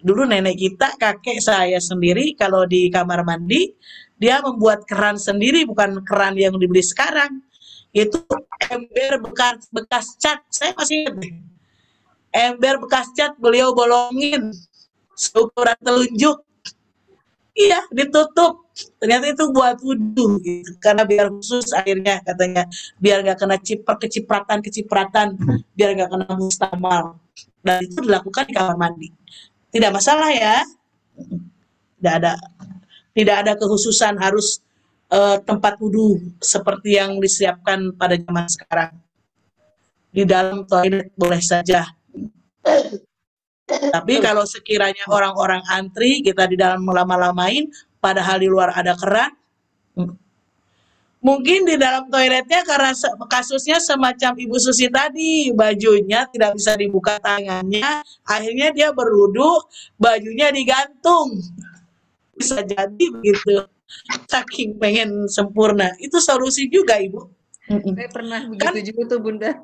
[SPEAKER 2] Dulu nenek kita, kakek saya sendiri, kalau di kamar mandi, dia membuat keran sendiri, bukan keran yang dibeli sekarang. Itu ember bekas cat, saya masih ingat deh. Ember bekas cat beliau bolongin seukuran telunjuk. Iya, ditutup. Ternyata itu buat wudhu gitu. Karena biar khusus airnya katanya, biar nggak kena kecipratan, biar nggak kena mustamal. Dan itu dilakukan di kamar mandi. Tidak masalah ya. Tidak ada kekhususan harus tempat wudhu seperti yang disiapkan pada zaman sekarang. Di dalam toilet boleh saja. Tapi kalau sekiranya orang-orang antri, kita di dalam lama-lamain, padahal di luar ada keran, mungkin di dalam toiletnya karena kasusnya semacam Ibu Susi tadi, bajunya tidak bisa dibuka tangannya, akhirnya dia berwudu, bajunya digantung. Bisa jadi begitu, saking pengen sempurna. Itu solusi juga, Ibu.
[SPEAKER 1] Saya pernah begitu juga tuh Bunda.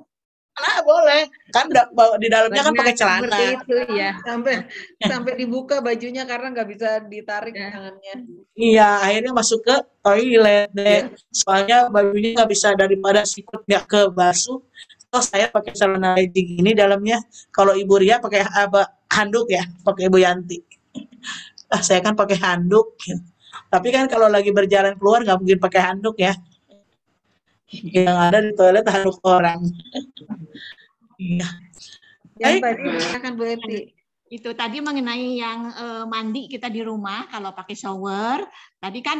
[SPEAKER 2] Nah, boleh. Kan di dalamnya kan pakai celana.
[SPEAKER 1] Seperti itu ya. Sampai dibuka bajunya karena nggak bisa ditarik tangannya.
[SPEAKER 2] Iya, akhirnya masuk ke toilet deh. Soalnya bajunya nggak bisa, daripada sikut nggak kebasuh. Terus saya pakai celana legging ini dalamnya. Kalau Ibu Ria pakai handuk ya, pakai Ibu Yanti. Saya kan pakai handuk. Tapi kan kalau lagi berjalan keluar nggak mungkin pakai handuk ya. Yang ada di toilet handuk orang. Iya.
[SPEAKER 1] Yang tadi akan Bu Eti.
[SPEAKER 9] Itu tadi mengenai yang mandi kita di rumah kalau pakai shower. Tadi kan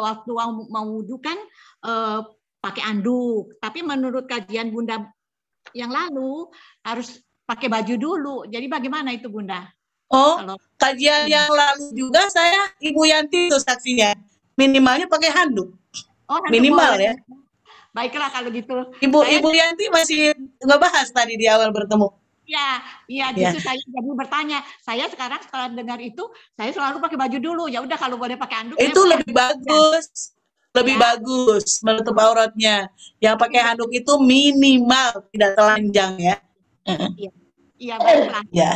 [SPEAKER 9] waktu mau wudhu kan pakai anduk. Tapi menurut kajian Bunda yang lalu harus pakai baju dulu. Jadi bagaimana itu Bunda?
[SPEAKER 2] Oh, kajian yang lalu juga saya Ibu Yanti itu saksinya. Minimalnya pakai handuk.
[SPEAKER 9] Oh,
[SPEAKER 2] minimal ya.
[SPEAKER 9] Baiklah kalau gitu.
[SPEAKER 2] Ibu Yanti masih ngebahas tadi di awal bertemu.
[SPEAKER 9] Iya, justru saya jadi bertanya. Saya sekarang setelah dengar itu, saya selalu pakai baju dulu. Ya udah kalau boleh pakai handuk.
[SPEAKER 2] Itu lebih bagus. Lebih bagus menutup auratnya. Yang pakai handuk itu minimal, tidak telanjang ya.
[SPEAKER 9] Iya, baiklah.
[SPEAKER 2] Ya.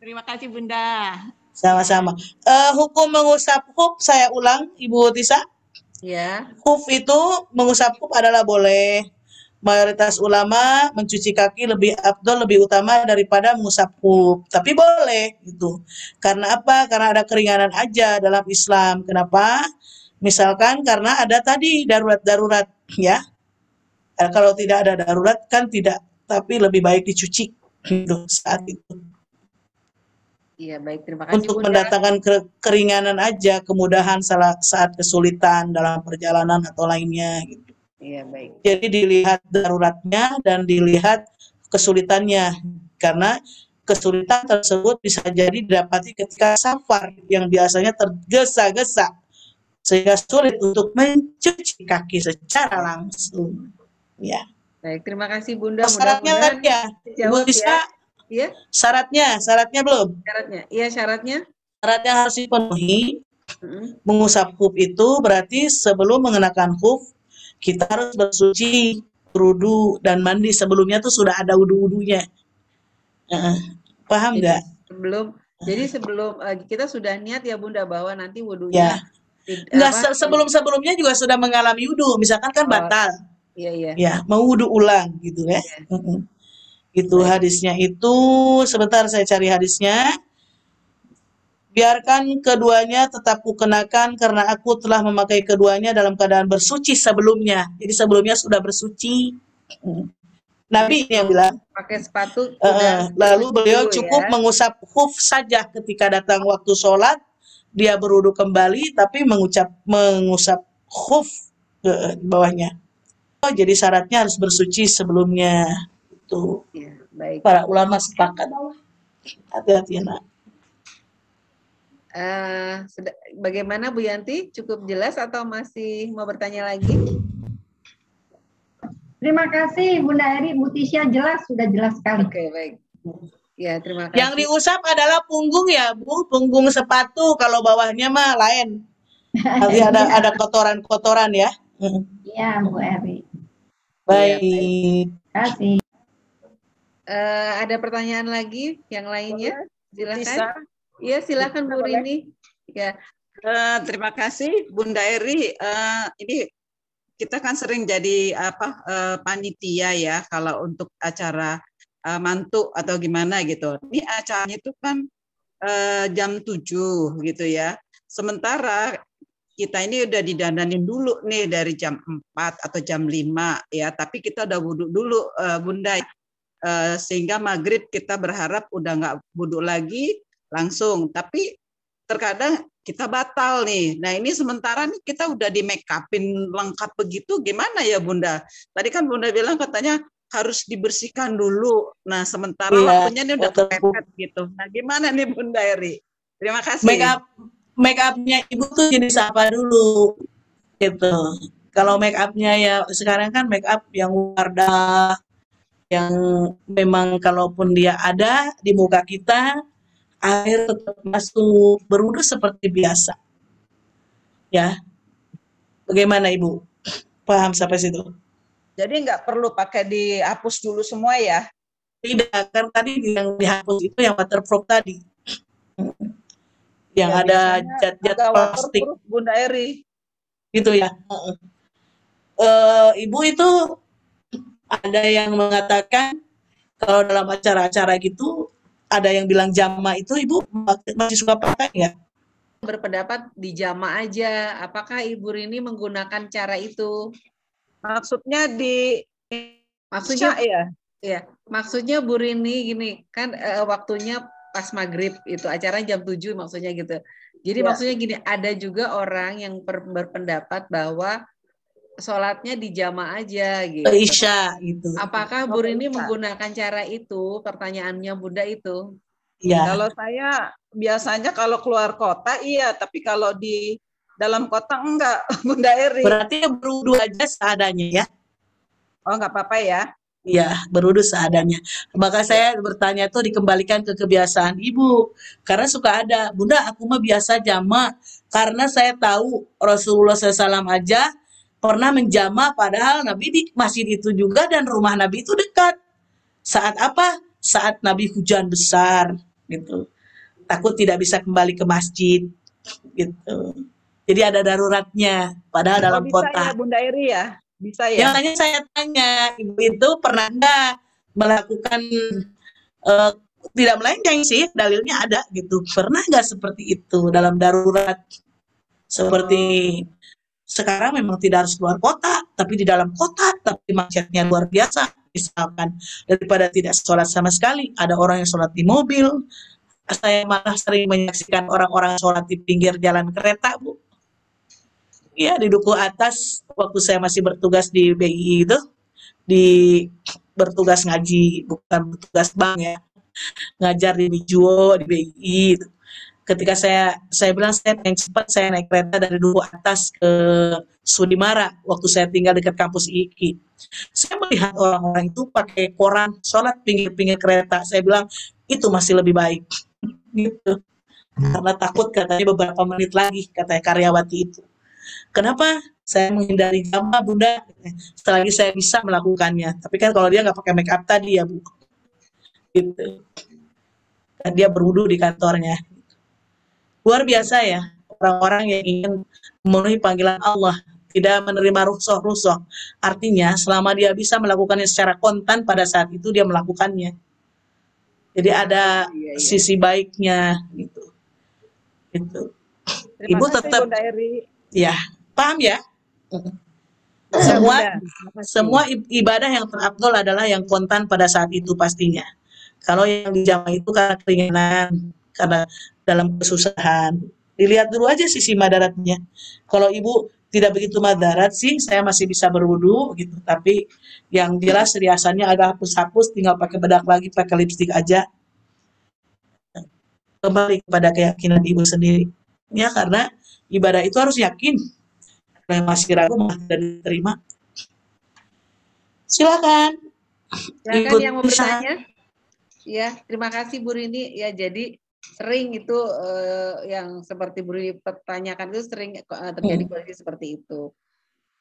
[SPEAKER 9] Terima kasih Bunda.
[SPEAKER 2] Sama-sama. Hukum mengusap huf saya ulang, Ibu Tisa.
[SPEAKER 1] Ya.
[SPEAKER 2] Huf itu mengusap huf adalah boleh. Mayoritas ulama mencuci kaki lebih afdol, lebih utama daripada mengusap huf. Tapi boleh gitu. Karena apa? Karena ada keringanan aja dalam Islam. Kenapa? Misalkan karena ada tadi darurat-darurat ya. Kalau tidak ada darurat kan tidak, tapi lebih baik dicuci gitu saat itu.
[SPEAKER 1] Iya, baik, terima kasih
[SPEAKER 2] Untuk
[SPEAKER 1] Bunda.
[SPEAKER 2] mendatangkan keringanan aja, kemudahan saat kesulitan dalam perjalanan atau lainnya gitu.
[SPEAKER 1] Iya, baik.
[SPEAKER 2] Jadi dilihat daruratnya dan dilihat kesulitannya, karena kesulitan tersebut bisa jadi didapati ketika safar yang biasanya tergesa-gesa sehingga sulit untuk mencuci kaki secara langsung. Ya.
[SPEAKER 1] Baik, terima kasih Bunda.
[SPEAKER 2] Syaratnya kan ya, Ibu bisa.
[SPEAKER 1] Iya.
[SPEAKER 2] Syaratnya belum?
[SPEAKER 1] Syaratnya. Iya, syaratnya.
[SPEAKER 2] Syaratnya harus dipenuhi. Mengusap huf itu berarti sebelum mengenakan huf kita harus bersuci, berwudu dan mandi. Sebelumnya tuh sudah ada wudu-wudunya. Paham nggak?
[SPEAKER 1] Sebelum kita sudah niat ya Bunda bahwa nanti wudunya.
[SPEAKER 2] Enggak, sebelum-sebelumnya juga sudah mengalami wudu, misalkan kan batal.
[SPEAKER 1] Iya.
[SPEAKER 2] Ya, mau wudu ulang gitu ya. Itu hadisnya itu, sebentar saya cari hadisnya. Biarkan keduanya tetap kukenakan karena aku telah memakai keduanya dalam keadaan bersuci sebelumnya. Jadi sebelumnya sudah bersuci. Nabi ini yang bilang.
[SPEAKER 1] Pakai sepatu.
[SPEAKER 2] Lalu beliau cukup mengusap huf saja ketika datang waktu sholat dia berwudu kembali tapi mengusap khuf ke bawahnya. Oh, jadi syaratnya harus bersuci sebelumnya. Itu
[SPEAKER 1] Ya, baik.
[SPEAKER 2] para ulama sepakat. Hati-hati nak.
[SPEAKER 1] Bagaimana Bu Yanti? Cukup jelas atau masih mau bertanya lagi?
[SPEAKER 7] Terima kasih Bunda Eri, Bu Tisha, jelas, sudah jelas sekali.
[SPEAKER 1] Oke, baik. Ya, terima kasih.
[SPEAKER 2] Yang diusap adalah punggung ya Bu, punggung sepatu, kalau bawahnya mah lain. Nanti ada kotoran-kotoran ya.
[SPEAKER 7] Iya Bu Eri.
[SPEAKER 2] Baik.
[SPEAKER 7] Terima kasih.
[SPEAKER 1] Ada pertanyaan lagi yang lainnya? Silakan.
[SPEAKER 4] Bisa?
[SPEAKER 1] Iya, silakan Bu Rini. Ya.
[SPEAKER 4] Terima kasih Bunda Eri. Ini kita kan sering jadi panitia ya kalau untuk acara mantu atau gimana gitu. Ini acaranya itu kan jam 7 gitu ya. Sementara kita ini udah didandanin dulu nih dari jam 4 atau jam 5 ya, tapi kita udah wudhu dulu Bunda. Sehingga maghrib kita berharap udah nggak wudhu lagi langsung, tapi terkadang kita batal nih. Nah ini sementara nih kita udah di make upin lengkap begitu, gimana ya Bunda? Tadi kan Bunda bilang katanya harus dibersihkan dulu. Nah sementara waktunya ini udah kepepet gitu. Nah gimana nih Bunda Eri? Terima kasih.
[SPEAKER 2] Make upnya Ibu tuh jenis apa dulu gitu. Kalau make upnya ya sekarang kan make up yang wardah, yang memang kalaupun dia ada di muka kita, air tetap masuk, berwudu seperti biasa. Ya. Bagaimana Ibu? Paham sampai situ?
[SPEAKER 4] Jadi nggak perlu pakai dihapus dulu semua ya?
[SPEAKER 2] Tidak, kan tadi yang dihapus itu yang waterproof tadi. Yang
[SPEAKER 4] ya,
[SPEAKER 2] ada zat-zat plastik.
[SPEAKER 4] Bunda Eri.
[SPEAKER 2] Gitu ya. Ibu itu ada yang mengatakan kalau dalam acara-acara gitu ada yang bilang jama itu Ibu masih suka pakai ya?
[SPEAKER 1] Berpendapat di jama aja. Apakah Ibu Rini menggunakan cara itu?
[SPEAKER 4] Maksudnya
[SPEAKER 1] maksudnya ya? Iya, maksudnya Bu Rini gini, kan waktunya pas maghrib itu acara jam 7 maksudnya gitu. Jadi maksudnya gini, ada juga orang yang berpendapat bahwa sholatnya di jamaah aja gitu.
[SPEAKER 2] Isya gitu.
[SPEAKER 1] Apakah Bu Rini menggunakan cara itu? Pertanyaannya Bunda itu.
[SPEAKER 2] Ya.
[SPEAKER 4] Kalau saya biasanya kalau keluar kota iya, tapi kalau di dalam kota enggak, Bunda Eri.
[SPEAKER 2] Berarti berwudu aja seadanya ya?
[SPEAKER 4] Oh nggak apa-apa ya?
[SPEAKER 2] Iya, berwudu seadanya. Maka saya bertanya tuh dikembalikan ke kebiasaan Ibu. Karena suka ada, Bunda aku mah biasa jama. Karena saya tahu Rasulullah SAW aja pernah menjama padahal Nabi di masjid itu juga dan rumah Nabi itu dekat. Saat apa? Saat Nabi hujan besar gitu. Takut tidak bisa kembali ke masjid gitu. Jadi ada daruratnya padahal dalam
[SPEAKER 4] bisa
[SPEAKER 2] kota.
[SPEAKER 4] Ya Bunda Eri ya? Bisa ya?
[SPEAKER 2] Makanya saya tanya, Ibu itu pernah nggak melakukan tidak melenceng sih, dalilnya ada gitu. Pernah nggak seperti itu dalam darurat? Seperti sekarang memang tidak harus keluar kota, tapi di dalam kota, tapi macetnya luar biasa. Misalkan daripada tidak sholat sama sekali, ada orang yang sholat di mobil. Saya malah sering menyaksikan orang-orang sholat di pinggir jalan kereta, Bu. Iya, di duku atas waktu saya masih bertugas di BI itu, bertugas ngaji, bukan bertugas bank ya, ngajar di Bijuo, di BI itu. Ketika saya bilang saya pengen cepat saya naik kereta dari duku atas ke Sudimara waktu saya tinggal dekat kampus IKI. Saya melihat orang-orang itu pakai koran sholat pinggir-pinggir kereta. Saya bilang itu masih lebih baik gitu. Karena takut katanya beberapa menit lagi katanya karyawati itu. Kenapa? Saya menghindari jamaah Bunda. Selagi saya bisa melakukannya. Tapi kan kalau dia nggak pakai make up tadi ya Bu. Gitu. Dan dia berwudu di kantornya. Luar biasa ya. Orang-orang yang ingin memenuhi panggilan Allah. Tidak menerima rukhsah. Artinya selama dia bisa melakukannya secara kontan pada saat itu dia melakukannya. Jadi ada sisi baiknya gitu. Gitu. Ibu tetap ya, paham ya? Semua ibadah yang terafdol adalah yang kontan pada saat itu pastinya. Kalau yang dijama itu karena keringanan, karena dalam kesusahan. Dilihat dulu aja sisi madaratnya. Kalau ibu tidak begitu madarat sih, saya masih bisa berwudu gitu. Tapi yang jelas riasannya agak hapus-hapus, tinggal pakai bedak lagi, pakai lipstik aja. Kembali kepada keyakinan ibu sendiri. Ya, karena ibadah itu harus yakin. Kalau yang masih ragu, mah tidak diterima. Silakan.
[SPEAKER 1] Silakan yang mau bertanya. Ya, terima kasih Bu Rini. Ya, jadi sering itu yang seperti Bu Rini pertanyakan itu sering terjadi kondisi seperti itu.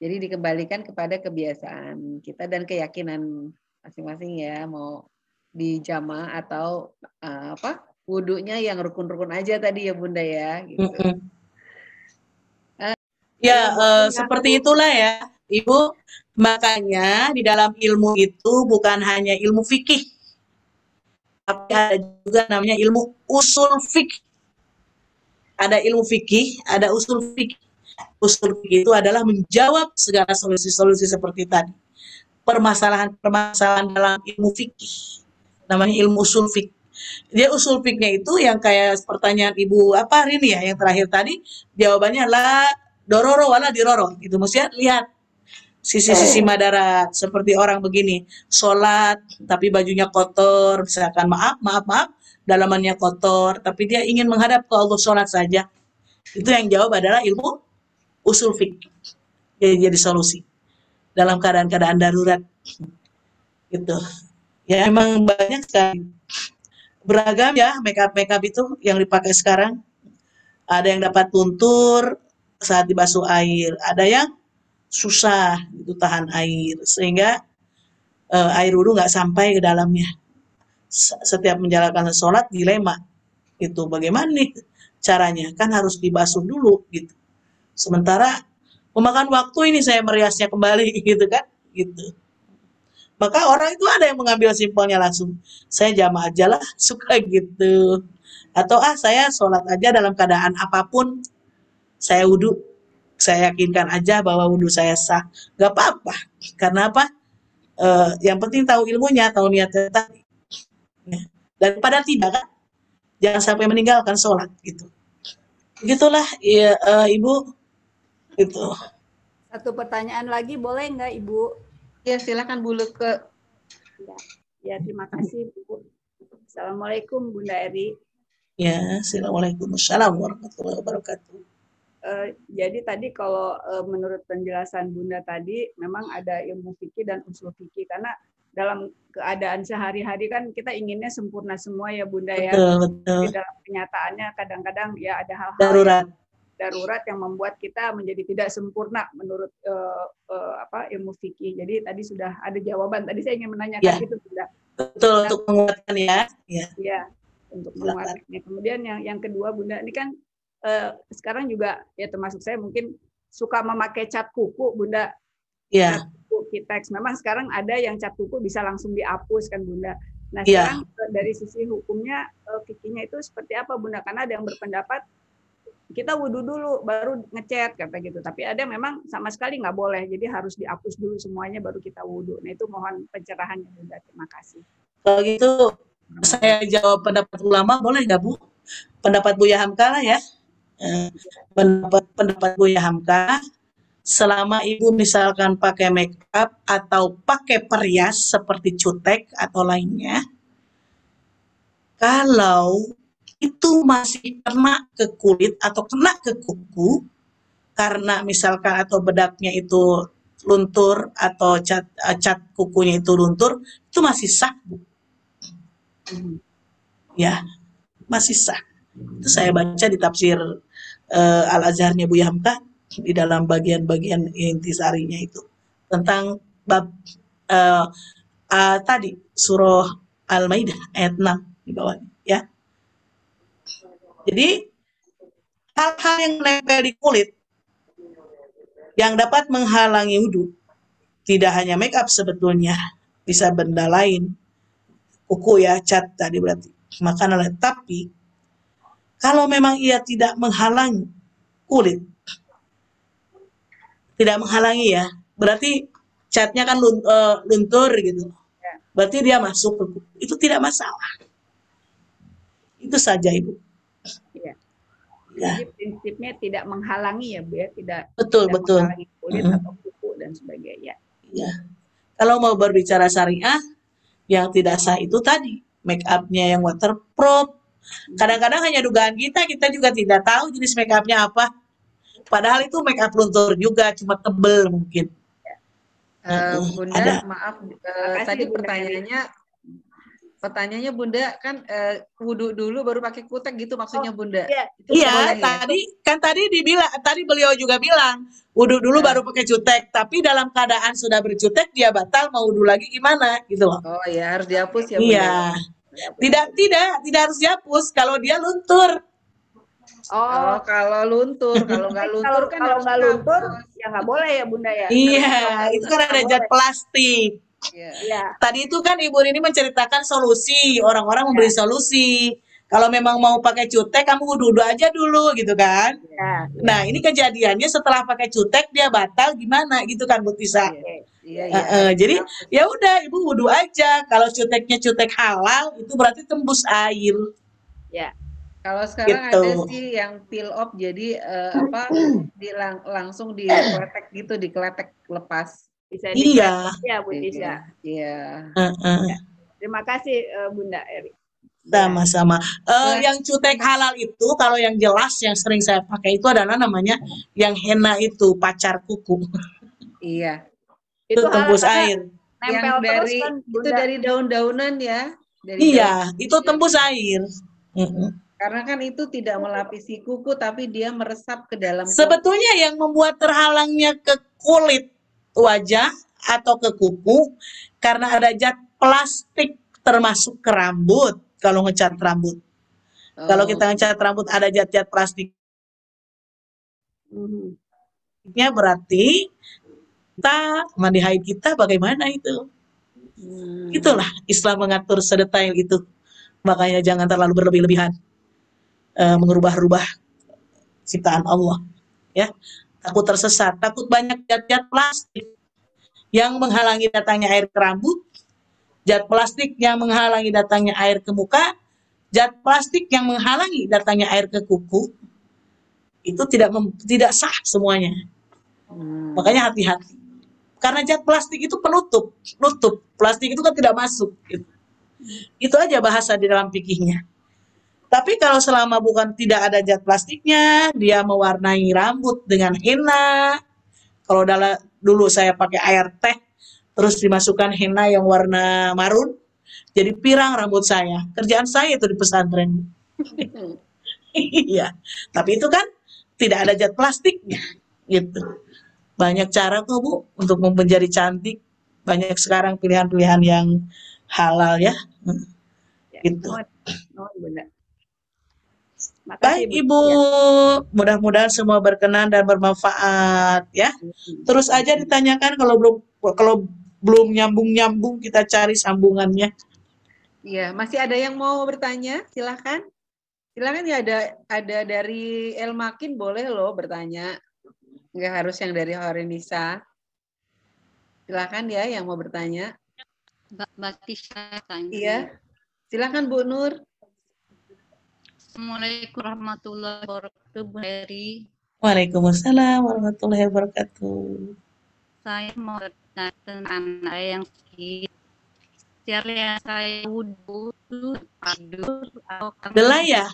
[SPEAKER 1] Jadi dikembalikan kepada kebiasaan kita dan keyakinan masing-masing ya, mau di jamaah atau wudunya yang rukun-rukun aja tadi ya Bunda ya. Gitu.
[SPEAKER 2] Ya, seperti itulah ya, Ibu. Makanya di dalam ilmu itu bukan hanya ilmu fikih, tapi ada juga namanya ilmu usul fikih. Ada ilmu fikih, ada usul fikih. Usul fikih itu adalah menjawab segala solusi-solusi seperti tadi. Permasalahan-permasalahan dalam ilmu fikih. Namanya ilmu usul fikih. Dia usul fikihnya itu yang kayak pertanyaan Ibu apa hari ini ya, yang terakhir tadi, jawabannya la dororo wala diroro. Itu mesti lihat sisi-sisi madarat, seperti orang begini, sholat tapi bajunya kotor, misalkan maaf, dalamannya kotor, tapi dia ingin menghadap ke Allah, sholat saja. Itu yang jawab adalah ilmu usul fikih. Jadi solusi dalam keadaan-keadaan darurat. Gitu. Ya emang banyak sekali. Beragam ya makeup itu yang dipakai sekarang. Ada yang dapat luntur saat dibasuh air, ada yang susah itu tahan air sehingga air wudhu nggak sampai ke dalamnya. Setiap menjalankan sholat dilema itu bagaimana nih caranya, kan harus dibasuh dulu gitu. Sementara memakan waktu ini saya meriasnya kembali gitu kan gitu. Maka orang itu ada yang mengambil simpelnya langsung, saya jamaah aja lah, suka gitu. Atau saya sholat aja dalam keadaan apapun, saya wudhu, saya yakinkan aja bahwa wudhu saya sah, gak apa-apa. Karena apa? Yang penting tahu ilmunya, tahu niatnya tadi. Daripada tidak kan, jangan sampai meninggalkan sholat gitu. Begitulah ya, Ibu. Gitu.
[SPEAKER 10] Satu pertanyaan lagi boleh nggak Ibu?
[SPEAKER 1] Ya silakan Bu Luke.
[SPEAKER 10] Ya terima kasih Bu. Assalamualaikum Bunda Eri.
[SPEAKER 2] Ya, Waalaikumsalam warahmatullahi wabarakatuh.
[SPEAKER 10] Jadi tadi kalau menurut penjelasan Bunda tadi memang ada ilmu fikih dan usul fikih, karena dalam keadaan sehari-hari kan kita inginnya sempurna semua ya Bunda ya.
[SPEAKER 2] Betul.
[SPEAKER 10] Tapi dalam kenyataannya kadang-kadang ya ada hal-hal darurat yang membuat kita menjadi tidak sempurna menurut ilmu fikih. Jadi tadi sudah ada jawaban. Tadi saya ingin menanyakan itu Bunda.
[SPEAKER 2] Betul, untuk menguatkan ya.
[SPEAKER 10] Iya, untuk menguatkannya. Kemudian yang kedua Bunda, ini kan sekarang juga ya termasuk saya mungkin suka memakai cat kuku Bunda.
[SPEAKER 2] Iya.
[SPEAKER 10] Cat kuku Kitex. Memang sekarang ada yang cat kuku bisa langsung dihapus kan Bunda. Nah sekarang dari sisi hukumnya fikihnya itu seperti apa Bunda? Karena ada yang berpendapat kita wudhu dulu baru ngecat kata gitu. Tapi ada memang sama sekali nggak boleh. Jadi harus dihapus dulu semuanya baru kita wudhu. Nah itu mohon pencerahannya Bunda. Terima kasih.
[SPEAKER 2] Kalau gitu saya jawab pendapat ulama boleh nggak Bu? Pendapat Buya Hamka lah ya. Pendapat Buya Hamka, selama ibu misalkan pakai make up atau pakai perias seperti cutek atau lainnya, kalau itu masih kena ke kulit atau kena ke kuku karena misalkan atau bedaknya itu luntur atau cat kukunya itu luntur, itu masih sah Bu. Ya, masih sah. Itu saya baca di tafsir Al-Azharnya Buya Hamka di dalam bagian-bagian intisarinya itu tentang bab tadi surah Al-Maidah ayat 6 di bawahnya ya. Jadi hal-hal yang menempel di kulit yang dapat menghalangi wudhu tidak hanya make up sebetulnya, bisa benda lain, kuku ya, cat tadi berarti makanan lain. Tapi kalau memang ia tidak menghalangi kulit, tidak menghalangi ya, berarti catnya kan luntur gitu. Berarti dia masuk ke kuku. Itu tidak masalah. Itu saja Ibu.
[SPEAKER 10] Jadi prinsipnya tidak menghalangi ya Bu ya, tidak
[SPEAKER 2] Betul,
[SPEAKER 10] tidak
[SPEAKER 2] betul.
[SPEAKER 10] menghalangi kulit atau kuku dan sebagainya.
[SPEAKER 2] Ya. Kalau mau berbicara syariah, yang tidak sah itu tadi make up-nya yang waterproof. Kadang-kadang hanya dugaan kita juga tidak tahu jenis make up-nya apa. Padahal itu make up luntur juga, cuma tebel mungkin.
[SPEAKER 1] Bunda,
[SPEAKER 2] ada.
[SPEAKER 1] maaf,
[SPEAKER 10] Makasih,
[SPEAKER 1] tadi
[SPEAKER 10] Bunda
[SPEAKER 1] pertanyaannya Bunda kan wudhu dulu baru pakai kutek gitu maksudnya Bunda.
[SPEAKER 10] Iya,
[SPEAKER 1] Itu
[SPEAKER 2] Iya,
[SPEAKER 1] boleh ya?
[SPEAKER 2] tadi beliau juga bilang wudhu dulu baru pakai cutek, tapi dalam keadaan sudah bercutek dia batal, mau wudhu lagi gimana gitu loh.
[SPEAKER 1] Oh ya, harus dihapus ya Bunda.
[SPEAKER 2] Iya. Tidak harus dihapus kalau dia luntur.
[SPEAKER 1] Oh, kalau luntur, kalau nggak luntur kan
[SPEAKER 10] kalau
[SPEAKER 1] harus
[SPEAKER 10] nggak luntur
[SPEAKER 1] dihapus.
[SPEAKER 10] ya nggak boleh ya Bunda ya.
[SPEAKER 2] Iya, itu kan ada zat plastik.
[SPEAKER 1] Iya.
[SPEAKER 2] Tadi itu kan Ibu Rini menceritakan solusi, orang-orang memberi solusi. Kalau memang mau pakai cutek, kamu wudhu aja dulu gitu kan.
[SPEAKER 10] Ya.
[SPEAKER 2] Nah, ini kejadiannya setelah pakai cutek dia batal gimana gitu kan Bu Tisa.
[SPEAKER 1] Iya.
[SPEAKER 2] Jadi ya udah Ibu wudhu aja. Kalau cuteknya cutek halal itu berarti tembus air.
[SPEAKER 10] Ya.
[SPEAKER 1] Kalau sekarang
[SPEAKER 2] Gitu.
[SPEAKER 1] ada sih yang peel off, jadi langsung dikeletek gitu, dikeletek lepas.
[SPEAKER 10] Bisa
[SPEAKER 2] Iya.
[SPEAKER 10] Ya Bu Tisha.
[SPEAKER 1] Iya.
[SPEAKER 10] Terima kasih Bunda Eri.
[SPEAKER 2] Sama-sama. Yang cutek halal itu kalau yang jelas yang sering saya pakai itu adalah namanya yang henna itu pacar kuku.
[SPEAKER 1] Iya.
[SPEAKER 2] Itu tembus air.
[SPEAKER 1] Yang
[SPEAKER 10] Nempel
[SPEAKER 1] dari
[SPEAKER 10] terus kan,
[SPEAKER 1] itu
[SPEAKER 10] Bunda.
[SPEAKER 1] dari daun-daunan ya.
[SPEAKER 2] Iya, itu tembus air.
[SPEAKER 1] Karena kan itu tidak melapisi kuku, tapi dia meresap ke dalam kuku.
[SPEAKER 2] Sebetulnya yang membuat terhalangnya ke kulit wajah atau ke kuku karena ada zat plastik termasuk ke rambut kalau ngecat rambut. Kalau kita ngecat rambut ada zat-zat plastiknya berarti kita mandi haid kita bagaimana itu? Itulah Islam mengatur sedetail itu. Makanya jangan terlalu berlebih-lebihan mengubah-ubah ciptaan Allah, ya. Takut tersesat, takut banyak zat-zat plastik yang menghalangi datangnya air ke rambut, zat plastik yang menghalangi datangnya air ke muka, zat plastik yang menghalangi datangnya air ke kuku. Itu tidak sah semuanya. Makanya hati-hati. Karena zat plastik itu penutup, plastik itu kan tidak masuk. Gitu. Itu aja bahasa di dalam fikihnya. Tapi kalau selama bukan tidak ada zat plastiknya, dia mewarnai rambut dengan henna. Kalau dulu saya pakai air teh, terus dimasukkan henna yang warna marun, jadi pirang rambut saya. Kerjaan saya itu di pesantren. Iya, tapi itu kan tidak ada zat plastiknya, gitu. Banyak cara tuh Bu untuk menjadi cantik. Banyak sekarang pilihan-pilihan yang halal ya. Gitu. Baik Ibu, mudah-mudahan semua berkenan dan bermanfaat ya. Terus aja ditanyakan kalau belum nyambung kita cari sambungannya.
[SPEAKER 1] Iya, masih ada yang mau bertanya? Silakan. Silakan ya, ada dari Elmakin boleh loh bertanya. Nggak harus yang dari Horenisa. Silakan ya yang mau bertanya.
[SPEAKER 11] Mbak Tisha tanya.
[SPEAKER 1] Iya. Silakan Bu Nur.
[SPEAKER 11] Assalamualaikum warahmatullahi wabarakatuh, Bu Heri.
[SPEAKER 2] Waalaikumsalam warahmatullahi wabarakatuh.
[SPEAKER 11] Saya mau bertanya tentang anak yang sakit. Setiap saya wudhu, tidur, atau
[SPEAKER 2] delay ya,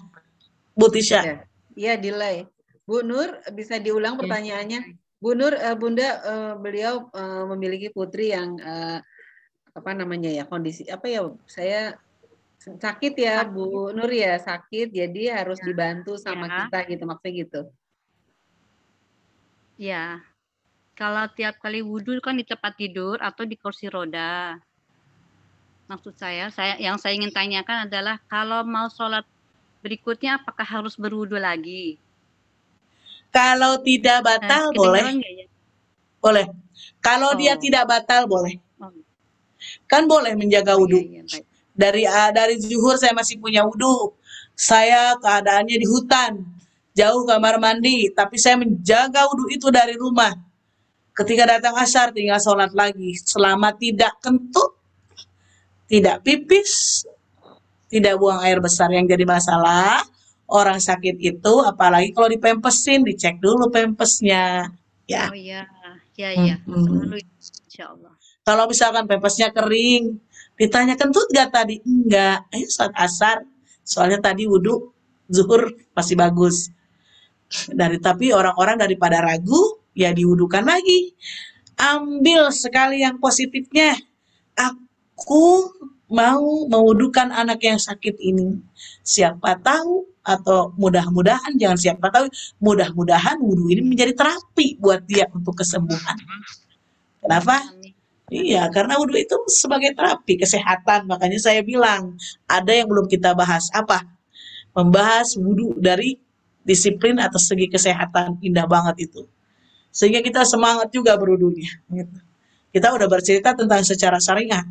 [SPEAKER 2] Bu Tisha?
[SPEAKER 1] Iya, delay. Bu Nur, bisa diulang pertanyaannya? Bu Nur, Bunda, beliau memiliki putri yang kondisi saya sakit ya Bu Nur ya, sakit jadi harus dibantu sama kita gitu, maksudnya gitu.
[SPEAKER 11] Ya, kalau tiap kali wudhu kan di tempat tidur atau di kursi roda. Maksud saya yang saya ingin tanyakan adalah kalau mau sholat berikutnya apakah harus berwudhu lagi?
[SPEAKER 2] Kalau tidak batal boleh.
[SPEAKER 11] Ya?
[SPEAKER 2] Boleh. Kalau dia tidak batal boleh. Kan boleh menjaga wudhu. Dari zuhur saya masih punya wudhu. Saya keadaannya di hutan, jauh kamar mandi, tapi saya menjaga wudhu itu dari rumah. Ketika datang asar tinggal sholat lagi. Selama tidak kentut, tidak pipis, tidak buang air besar. Yang jadi masalah, orang sakit itu, apalagi kalau dipempesin, dicek dulu pempesnya, ya.
[SPEAKER 11] Oh iya, iya. Selalu insya Allah.
[SPEAKER 2] Kalau misalkan pempesnya kering, ditanya kentut nggak tadi? Enggak. Ayo saat asar, soalnya tadi wudhu, zuhur masih bagus. Tapi orang-orang daripada ragu, ya diwudukan lagi. Ambil sekali yang positifnya. Aku mau mewudukan anak yang sakit ini. Siapa tahu, atau mudah-mudahan, jangan siapa tahu, mudah-mudahan wudhu ini menjadi terapi buat dia untuk kesembuhan. Kenapa? Iya, karena wudhu itu sebagai terapi kesehatan. Makanya saya bilang, ada yang belum kita bahas. Apa? Membahas wudhu dari disiplin atau segi kesehatan. Indah banget itu. Sehingga kita semangat juga berwudhunya. Kita udah bercerita tentang secara syariah.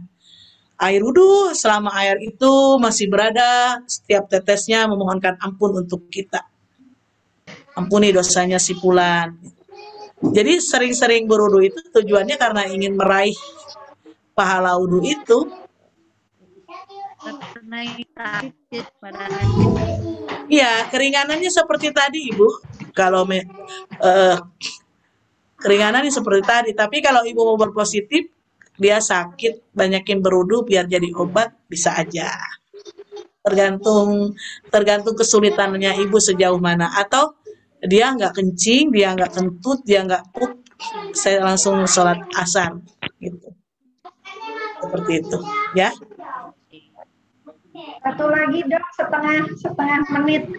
[SPEAKER 2] Air wudhu, selama air itu masih berada, setiap tetesnya memohonkan ampun untuk kita. Ampuni dosanya si fulan. Jadi sering-sering berwudhu itu tujuannya karena ingin meraih pahala wudhu itu. Iya, keringanannya seperti tadi, Ibu. Kalau keringanannya seperti tadi. Tapi kalau Ibu mau berpositif, dia sakit, banyakin berwudhu biar jadi obat, bisa aja. Tergantung kesulitannya Ibu sejauh mana. Atau dia nggak kencing, dia nggak kentut, dia nggak pup, saya langsung sholat asar, gitu. Seperti itu, ya.
[SPEAKER 7] Satu lagi dong, setengah menit.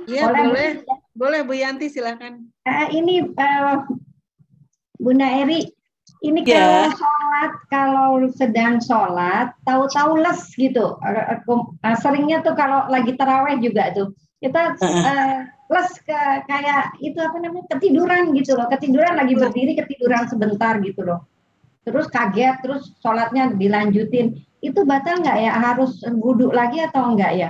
[SPEAKER 1] Iya, boleh Bu Yanti, silakan.
[SPEAKER 7] Ini Bunda Eri, ini kalau sedang sholat, tahu-tahu les gitu. Seringnya tuh kalau lagi taraweh juga tuh, kita les kayak itu apa namanya, ketiduran gitu loh. Ketiduran lagi berdiri, ketiduran sebentar gitu loh. Terus kaget, terus sholatnya dilanjutin. Itu batal nggak ya? Harus wudhu lagi atau enggak ya?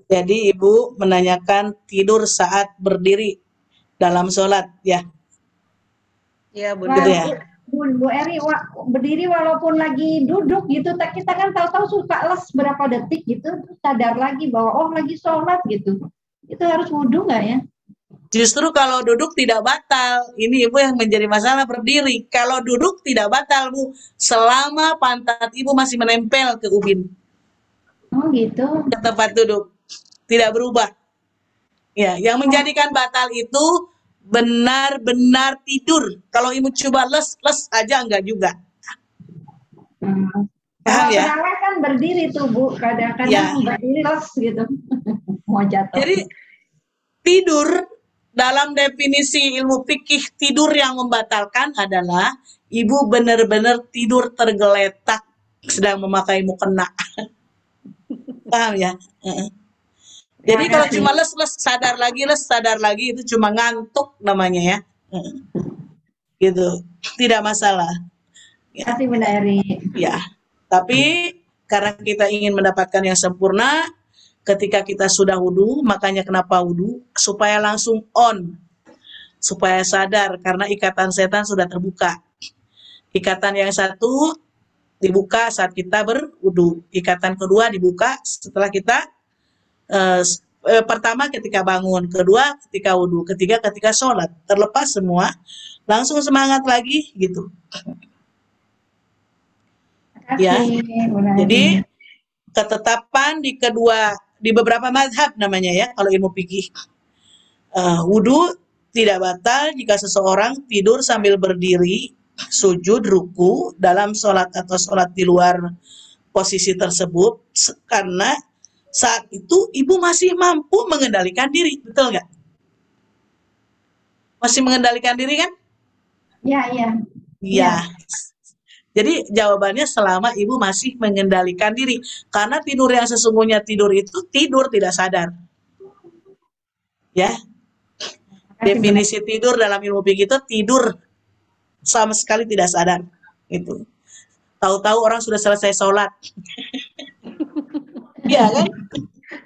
[SPEAKER 2] Jadi Ibu menanyakan tidur saat berdiri dalam sholat, ya? Iya, Bu. Gitu ya?
[SPEAKER 7] Bu Eri, berdiri walaupun lagi duduk gitu, kita kan tahu-tahu suka les berapa detik gitu, sadar lagi bahwa oh lagi sholat gitu. Itu harus wudhu nggak ya?
[SPEAKER 2] Justru kalau duduk tidak batal. Ini Ibu yang menjadi masalah berdiri. Kalau duduk tidak batal, Bu. Selama pantat Ibu masih menempel ke ubin.
[SPEAKER 7] Oh gitu.
[SPEAKER 2] Ke tempat duduk. Tidak berubah. Ya, yang menjadikan batal itu benar-benar tidur. Kalau Ibu coba les aja enggak juga.
[SPEAKER 7] Paham ya? Kalau kan berdiri tuh Bu, kadang-kadang berdiri les gitu. Mau jatuh.
[SPEAKER 2] Jadi tidur dalam definisi ilmu fikih, tidur yang membatalkan adalah Ibu benar-benar tidur tergeletak sedang memakai mukena. Paham ya? Jadi kalau cuma les sadar lagi itu cuma ngantuk namanya ya. Gitu. Tidak masalah.
[SPEAKER 7] Terima kasih Bunda Eri.
[SPEAKER 2] Ya. Tapi karena kita ingin mendapatkan yang sempurna, ketika kita sudah wudhu, makanya kenapa wudhu? Supaya langsung on. Supaya sadar, karena ikatan setan sudah terbuka. Ikatan yang satu dibuka saat kita berwudhu. Ikatan kedua dibuka setelah kita pertama ketika bangun, kedua ketika wudhu, ketiga ketika sholat. Terlepas semua, langsung semangat lagi gitu. Ya, jadi ketetapan di beberapa mazhab namanya ya, kalau ilmu fikih. Wudhu tidak batal jika seseorang tidur sambil berdiri, sujud, ruku dalam sholat atau sholat di luar posisi tersebut, karena saat itu Ibu masih mampu mengendalikan diri, betul nggak? Masih mengendalikan diri kan?
[SPEAKER 7] Iya.
[SPEAKER 2] Iya. Jadi jawabannya selama Ibu masih mengendalikan diri. Karena tidur yang sesungguhnya tidur itu tidur tidak sadar. Ya. Definisi tidur dalam ilmu fikih itu tidur sama sekali tidak sadar. Itu. Tahu-tahu orang sudah selesai sholat. Iya kan?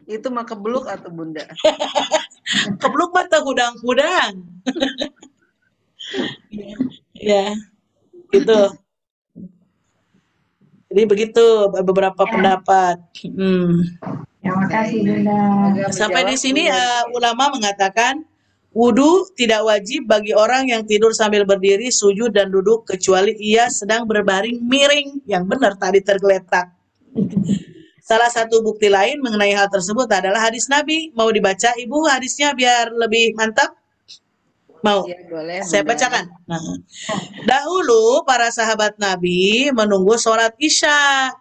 [SPEAKER 1] Itu mah kebluk atau Bunda?
[SPEAKER 2] Kebluk mah tegudang-gudang. Ya. Gitu. Jadi begitu beberapa pendapat.
[SPEAKER 7] Terima kasih Bunda.
[SPEAKER 2] Sampai di sini ulama mengatakan wudu tidak wajib bagi orang yang tidur sambil berdiri, sujud dan duduk kecuali ia sedang berbaring miring. Yang benar tadi tergeletak. Salah satu bukti lain mengenai hal tersebut adalah hadis Nabi. Mau dibaca Ibu hadisnya biar lebih mantap? Mau?
[SPEAKER 1] Ya, boleh,
[SPEAKER 2] Saya
[SPEAKER 1] Bunda.
[SPEAKER 2] bacakan. Nah, dahulu para sahabat Nabi menunggu sholat Isya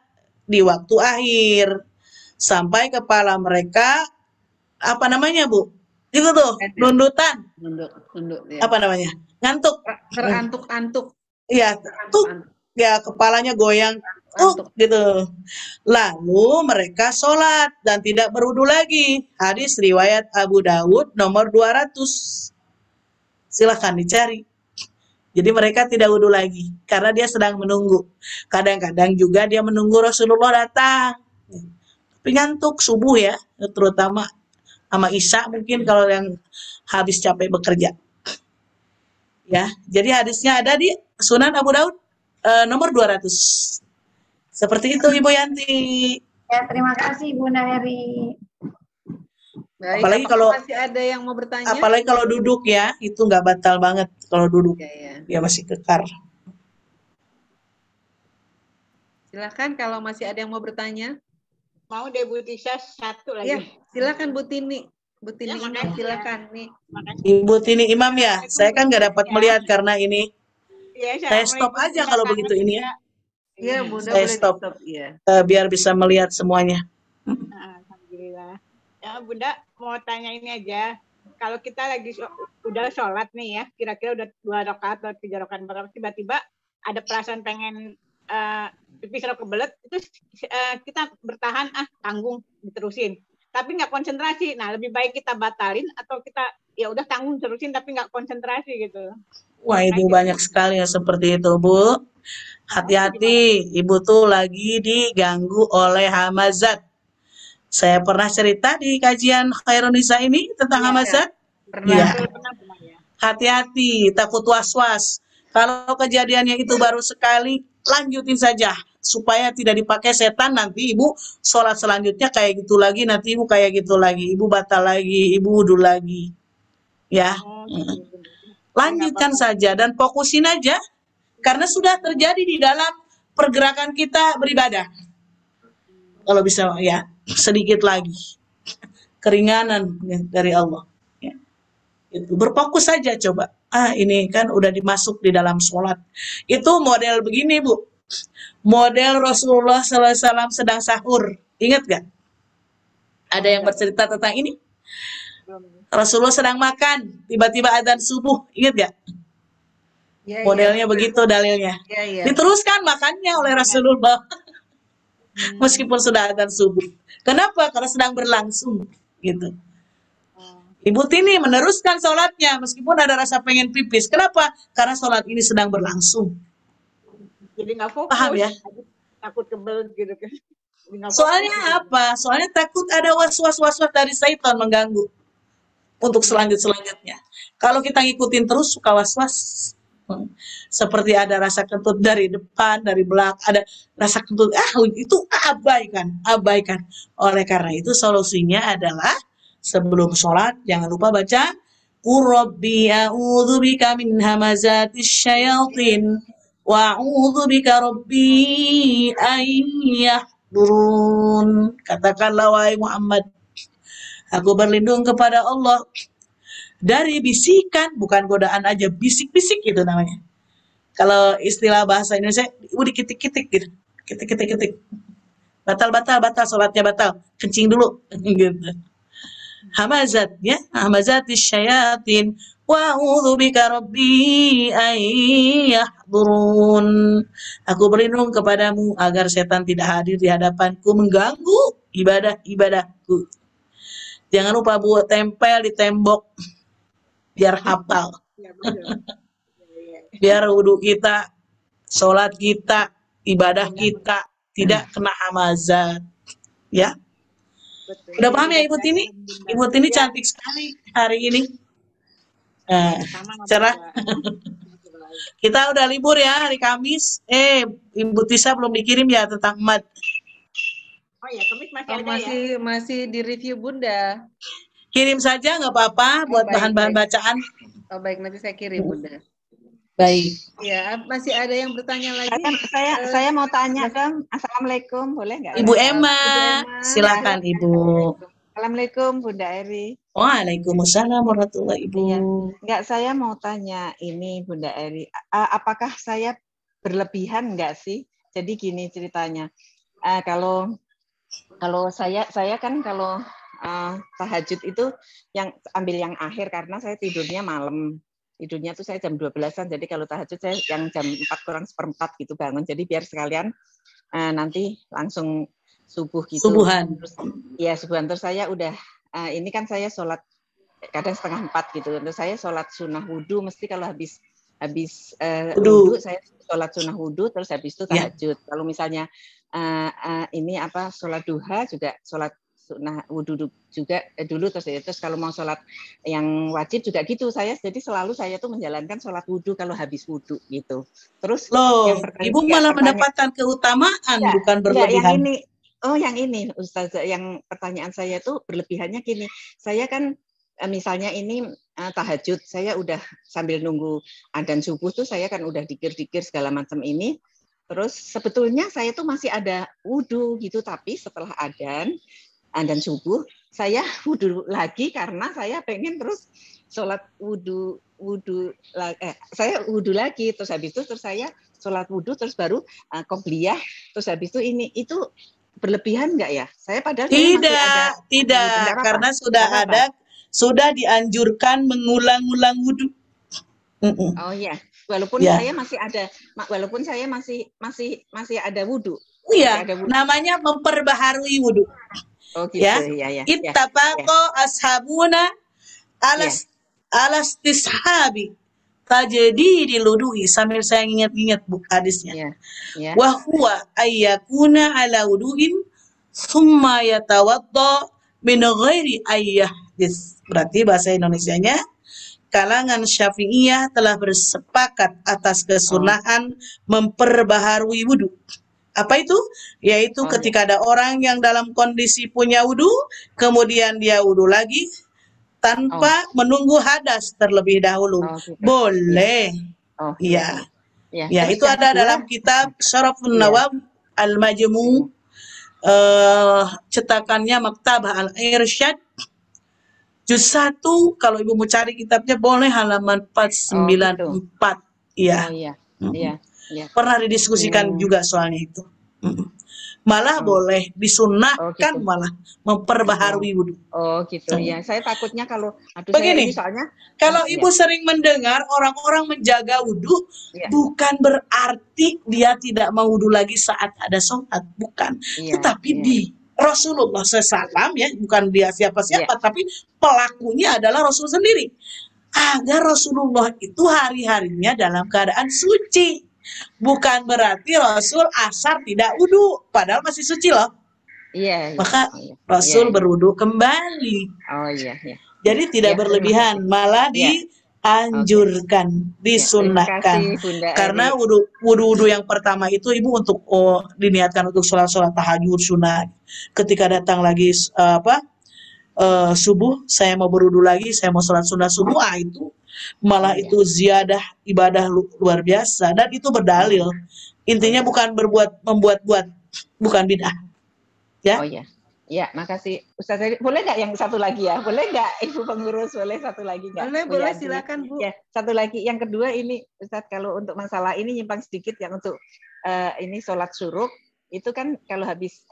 [SPEAKER 2] di waktu akhir sampai kepala mereka apa namanya Bu? Itu tuh nundutan.
[SPEAKER 1] Nunduk ya.
[SPEAKER 2] Apa namanya? Ngantuk.
[SPEAKER 1] Terantuk-antuk.
[SPEAKER 2] Iya, tuh. Ya kepalanya goyang. Gitu. Lalu mereka sholat dan tidak berwudu lagi. Hadis riwayat Abu Dawud nomor 200. Silahkan dicari. Jadi mereka tidak wudu lagi karena dia sedang menunggu. Kadang-kadang juga dia menunggu Rasulullah datang. Tapi ngantuk subuh ya, terutama sama Isya mungkin kalau yang habis capek bekerja. Ya, jadi hadisnya ada di Sunan Abu Daud nomor 200. Seperti itu Ibu Yanti.
[SPEAKER 7] Ya, terima kasih Bunda Eri.
[SPEAKER 1] Baik,
[SPEAKER 2] Apalagi kalau
[SPEAKER 1] masih ada yang mau bertanya?
[SPEAKER 2] Apalagi kalau duduk ya, itu nggak batal banget kalau duduk. Dia masih kekar.
[SPEAKER 1] Silakan kalau masih ada yang mau bertanya.
[SPEAKER 9] Mau deh Bu Tisha satu lagi.
[SPEAKER 1] Ya, silakan Bu Tini. Bu Tini
[SPEAKER 9] Ya,
[SPEAKER 1] Imam, silakan nih.
[SPEAKER 2] Ibu Tini Imam ya, saya kan nggak dapat melihat karena ini.
[SPEAKER 9] Ya,
[SPEAKER 2] Saya stop aja kalau begitu ini ya.
[SPEAKER 1] Iya, Bunda
[SPEAKER 2] Saya
[SPEAKER 1] boleh
[SPEAKER 2] stop.
[SPEAKER 1] di-stop. Iya.
[SPEAKER 2] Biar bisa melihat semuanya.
[SPEAKER 9] Alhamdulillah. Ya Bunda mau tanya ini aja. Kalau kita lagi udah sholat nih ya, kira-kira udah 2 rakaat atau 3 rakaat, tiba-tiba ada perasaan pengen pipis atau kebelet, itu kita bertahan, tanggung, diterusin. Tapi nggak konsentrasi. Nah, lebih baik kita batalin atau kita ya udah tanggung terusin tapi nggak konsentrasi gitu.
[SPEAKER 2] Wah, itu banyak sekali yang seperti itu, Bu. Hati-hati, Ibu tuh lagi diganggu oleh hamazat. Saya pernah cerita di kajian Khairun Nisa ini tentang hamazat. Iya. Hati-hati, takut was-was. Kalau kejadiannya itu baru sekali, lanjutin saja. Supaya tidak dipakai setan, nanti Ibu sholat selanjutnya kayak gitu lagi, nanti Ibu kayak gitu lagi. Ibu batal lagi, Ibu wudu lagi. Ya. Lanjutkan saja dan fokusin aja. Karena sudah terjadi di dalam pergerakan kita beribadah. Kalau bisa ya, sedikit lagi. Keringanan dari Allah. Ya. Itu berfokus saja coba. Ini kan udah dimasuk di dalam sholat. Itu model begini, Bu. Model Rasulullah SAW sedang sahur. Ingat gak? Ada yang bercerita tentang ini? Rasulullah sedang makan, tiba-tiba adzan subuh. Ingat gak?
[SPEAKER 1] Ya,
[SPEAKER 2] Modelnya begitu dalilnya.
[SPEAKER 1] Ya.
[SPEAKER 2] Diteruskan makannya oleh Rasulullah. Meskipun sudah adzan subuh. Kenapa? Karena sedang berlangsung. Gitu. Ibu Tini meneruskan sholatnya meskipun ada rasa pengen pipis. Kenapa? Karena sholat ini sedang berlangsung.
[SPEAKER 9] Jadi nggak fokus.
[SPEAKER 2] Paham ya?
[SPEAKER 9] Takut kebelet gitu kan.
[SPEAKER 2] Soalnya apa? Soalnya takut ada was-was dari syaitan mengganggu. Untuk selanjutnya. Kalau kita ngikutin terus suka was-was. Seperti ada rasa kentut dari depan, dari belakang, ada rasa kentut, itu abaikan. Oleh karena itu solusinya adalah sebelum sholat jangan lupa baca Rabbi a'udzubika min hamazatis syayatin wa a'udzubika rabbi ayyahdurun. Katakanlah wahai Muhammad, aku berlindung kepada Allah dari bisikan, bukan godaan aja, bisik-bisik gitu namanya. Kalau istilah bahasa Indonesia, dikitik-kitik gitu. Kitik-kitik. Batal, sholatnya batal. Kencing dulu. Gitu. Hamazat, ya. Hamazatis syayatin. Wa'udzubika rabbi ayyahdurun. Aku berlindung kepadamu agar setan tidak hadir di hadapanku mengganggu ibadah-ibadahku. Jangan lupa buat tempel di tembok. Biar hafal. Biar wudhu kita, sholat kita, ibadah kita tidak kena hamazat. Ya. Udah paham ya Ibu Tini? Ibu Tini cantik sekali hari ini. Cerah. Kita udah libur ya hari Kamis. Ibu Tisa belum dikirim ya tentang mat.
[SPEAKER 9] Oh ya, kemis masih
[SPEAKER 1] Oh,
[SPEAKER 9] ada ya?
[SPEAKER 1] masih di review Bunda.
[SPEAKER 2] Kirim saja nggak apa-apa buat bahan-bahan bacaan.
[SPEAKER 1] Oh baik, nanti saya kirim Bunda.
[SPEAKER 2] Baik.
[SPEAKER 1] Ya, masih ada yang bertanya lagi?
[SPEAKER 12] Saya mau tanya dong. Assalamualaikum, boleh nggak?
[SPEAKER 2] Ibu Emma, silakan Ibu.
[SPEAKER 12] Assalamualaikum Bunda Eri.
[SPEAKER 2] Waalaikumsalam warahmatullahi Ibu.
[SPEAKER 12] Iya. Enggak, saya mau tanya ini Bunda Eri, apakah saya berlebihan enggak sih? Jadi gini ceritanya, kalau saya kan kalau tahajud itu yang ambil yang akhir karena saya tidurnya malam. Tidurnya tuh saya jam 12-an, jadi kalau tahajud saya yang jam 4:04 gitu bangun. Jadi biar sekalian nanti langsung subuh gitu.
[SPEAKER 2] Subuhan.
[SPEAKER 12] Iya, subuhan. Terus saya udah, ini kan saya sholat kadang 3:30 gitu. Terus saya sholat sunnah wudhu, mesti kalau habis wudhu saya sholat sunnah wudhu, terus habis itu tahajud. Kalau misalnya ini sholat duha juga sholat sunnah wudhu juga dulu, terus kalau mau sholat yang wajib juga gitu. Jadi selalu saya tuh menjalankan sholat wudhu kalau habis wudhu gitu. Terus
[SPEAKER 2] Ibu malah mendapatkan keutamaan, bukan berlebihan.
[SPEAKER 12] Yang ini Ustazah, yang pertanyaan saya tuh berlebihannya gini. Saya kan misalnya ini tahajud, saya udah sambil nunggu adzan subuh tuh saya kan udah dikir-dikir segala macam ini. Terus sebetulnya saya tuh masih ada wudhu gitu, tapi setelah adzan subuh saya wudhu lagi karena saya pengen terus sholat saya wudhu lagi, terus habis itu terus saya sholat wudhu, terus baru qobliyah, terus habis itu itu berlebihan enggak ya? Saya padahal
[SPEAKER 2] tidak, karena sudah dianjurkan mengulang-ulang wudhu.
[SPEAKER 12] Oh iya, walaupun saya masih ada wudhu.
[SPEAKER 2] Iya, namanya memperbaharui wudhu.
[SPEAKER 12] Oh gitu, ya.
[SPEAKER 2] Ittafaqa ashabuna alas tishabi tajadidi wudu'i, sambil saya ingat-ingat hadisnya. Wa huwa ayyakuna ala wudu'in thumma yatawadda min ghairi ayyahdis. Berarti bahasa Indonesianya, kalangan Syafi'iyah telah bersepakat atas kesunahan memperbaharui wudhu. Apa itu? Yaitu ketika ada orang yang dalam kondisi punya wudhu, kemudian dia wudhu lagi tanpa menunggu hadas terlebih dahulu. Boleh. Iya. Ya, itu ada dalam kitab Syarafun Nawawi Al-Majmu', cetakannya Maktabah Al-Irsyad, juz 1. Kalau Ibu mau cari kitabnya boleh halaman 494. Iya. Pernah didiskusikan juga soalnya itu. Malah boleh disunnahkan, malah memperbaharui wudhu.
[SPEAKER 12] Oh gitu ya. Saya takutnya kalau
[SPEAKER 2] begini,
[SPEAKER 12] soalnya
[SPEAKER 2] kalau Ibu sering mendengar orang-orang menjaga wudhu, bukan berarti dia tidak mau wudhu lagi saat ada sholat, bukan. Tetapi di Rasulullah SAW, ya, bukan dia siapa-siapa, tapi pelakunya adalah Rasul sendiri. Agar Rasulullah itu hari-harinya dalam keadaan suci. Bukan berarti Rasul asar tidak wudhu, padahal masih suci loh. Maka Rasul berwudhu kembali. Jadi tidak berlebihan, malah dianjurkan, disunnahkan. Karena wudhu yang pertama itu Ibu untuk diniatkan untuk sholat tahajud sunnah. Ketika datang lagi subuh, saya mau berwudhu lagi, saya mau sholat sunnah subuh, itu malah itu ziyadah ibadah luar biasa, dan itu berdalil. Intinya bukan membuat-buat, bukan bid'ah. Ya.
[SPEAKER 12] Oh ya. Ya, makasih Ustaz. Boleh nggak yang satu lagi ya? Boleh nggak Ibu pengurus? Boleh satu lagi nggak?
[SPEAKER 1] Boleh, silakan Bu.
[SPEAKER 12] Ya, satu lagi. Yang kedua ini Ustaz, kalau untuk masalah ini nyimpang sedikit, yang untuk ini sholat syuruk itu kan kalau habis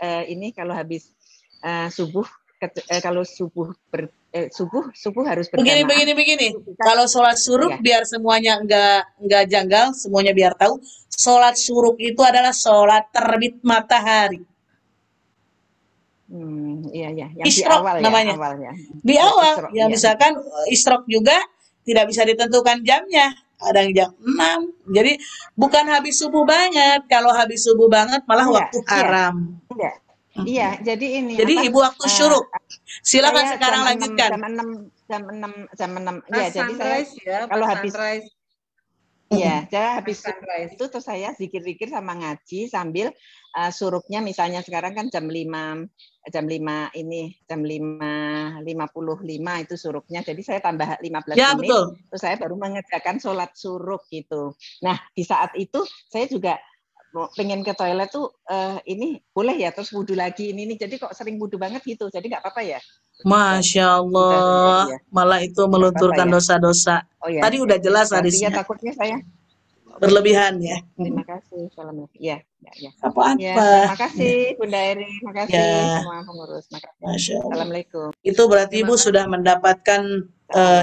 [SPEAKER 12] subuh, kalau subuh harus berjamaah.
[SPEAKER 2] Begini. Kalau sholat syuruk biar semuanya enggak janggal, semuanya biar tahu. Sholat syuruk itu adalah sholat terbit matahari.
[SPEAKER 12] Iya. Yang
[SPEAKER 2] isyrok
[SPEAKER 12] di awal
[SPEAKER 2] namanya.
[SPEAKER 12] Awalnya.
[SPEAKER 2] Di awal,
[SPEAKER 12] isyrok,
[SPEAKER 2] misalkan isyrok juga tidak bisa ditentukan jamnya. Ada yang jam 6. Jadi bukan habis subuh banget. Kalau habis subuh banget malah waktu haram.
[SPEAKER 12] Iya, jadi ini.
[SPEAKER 2] Jadi Ibu waktu syuruk. Silakan sekarang lanjutkan.
[SPEAKER 12] Jam 6. Ya, jadi saya kalau habis Iya, saya habis itu terus saya zikir-zikir sama ngaji sambil suruknya misalnya sekarang kan jam 5 ini jam 5.55 itu suruknya. Jadi saya tambah 15
[SPEAKER 2] Ya,
[SPEAKER 12] menit
[SPEAKER 2] betul.
[SPEAKER 12] terus saya baru mengerjakan sholat suruk gitu. Nah, di saat itu saya juga pengen ke toilet tuh ini boleh ya terus wudhu lagi ini jadi kok sering wudhu banget gitu. Jadi nggak apa-apa ya.
[SPEAKER 2] Masya Allah, malah itu melunturkan dosa-dosa.
[SPEAKER 12] Oh ya.
[SPEAKER 2] Tadi udah jelas
[SPEAKER 12] Berarti
[SPEAKER 2] hadisnya.
[SPEAKER 12] ya takutnya saya
[SPEAKER 2] Berlebihan ya.
[SPEAKER 12] Terima kasih. Assalamualaikum. Ya.
[SPEAKER 2] Apa-apa.
[SPEAKER 12] Ya, terima kasih Bunda Eri. Terima kasih
[SPEAKER 2] Ya.
[SPEAKER 12] semua pengurus. Terima kasih.
[SPEAKER 2] Masya Allah.
[SPEAKER 12] Assalamualaikum.
[SPEAKER 2] Itu berarti Ibu sudah mendapatkan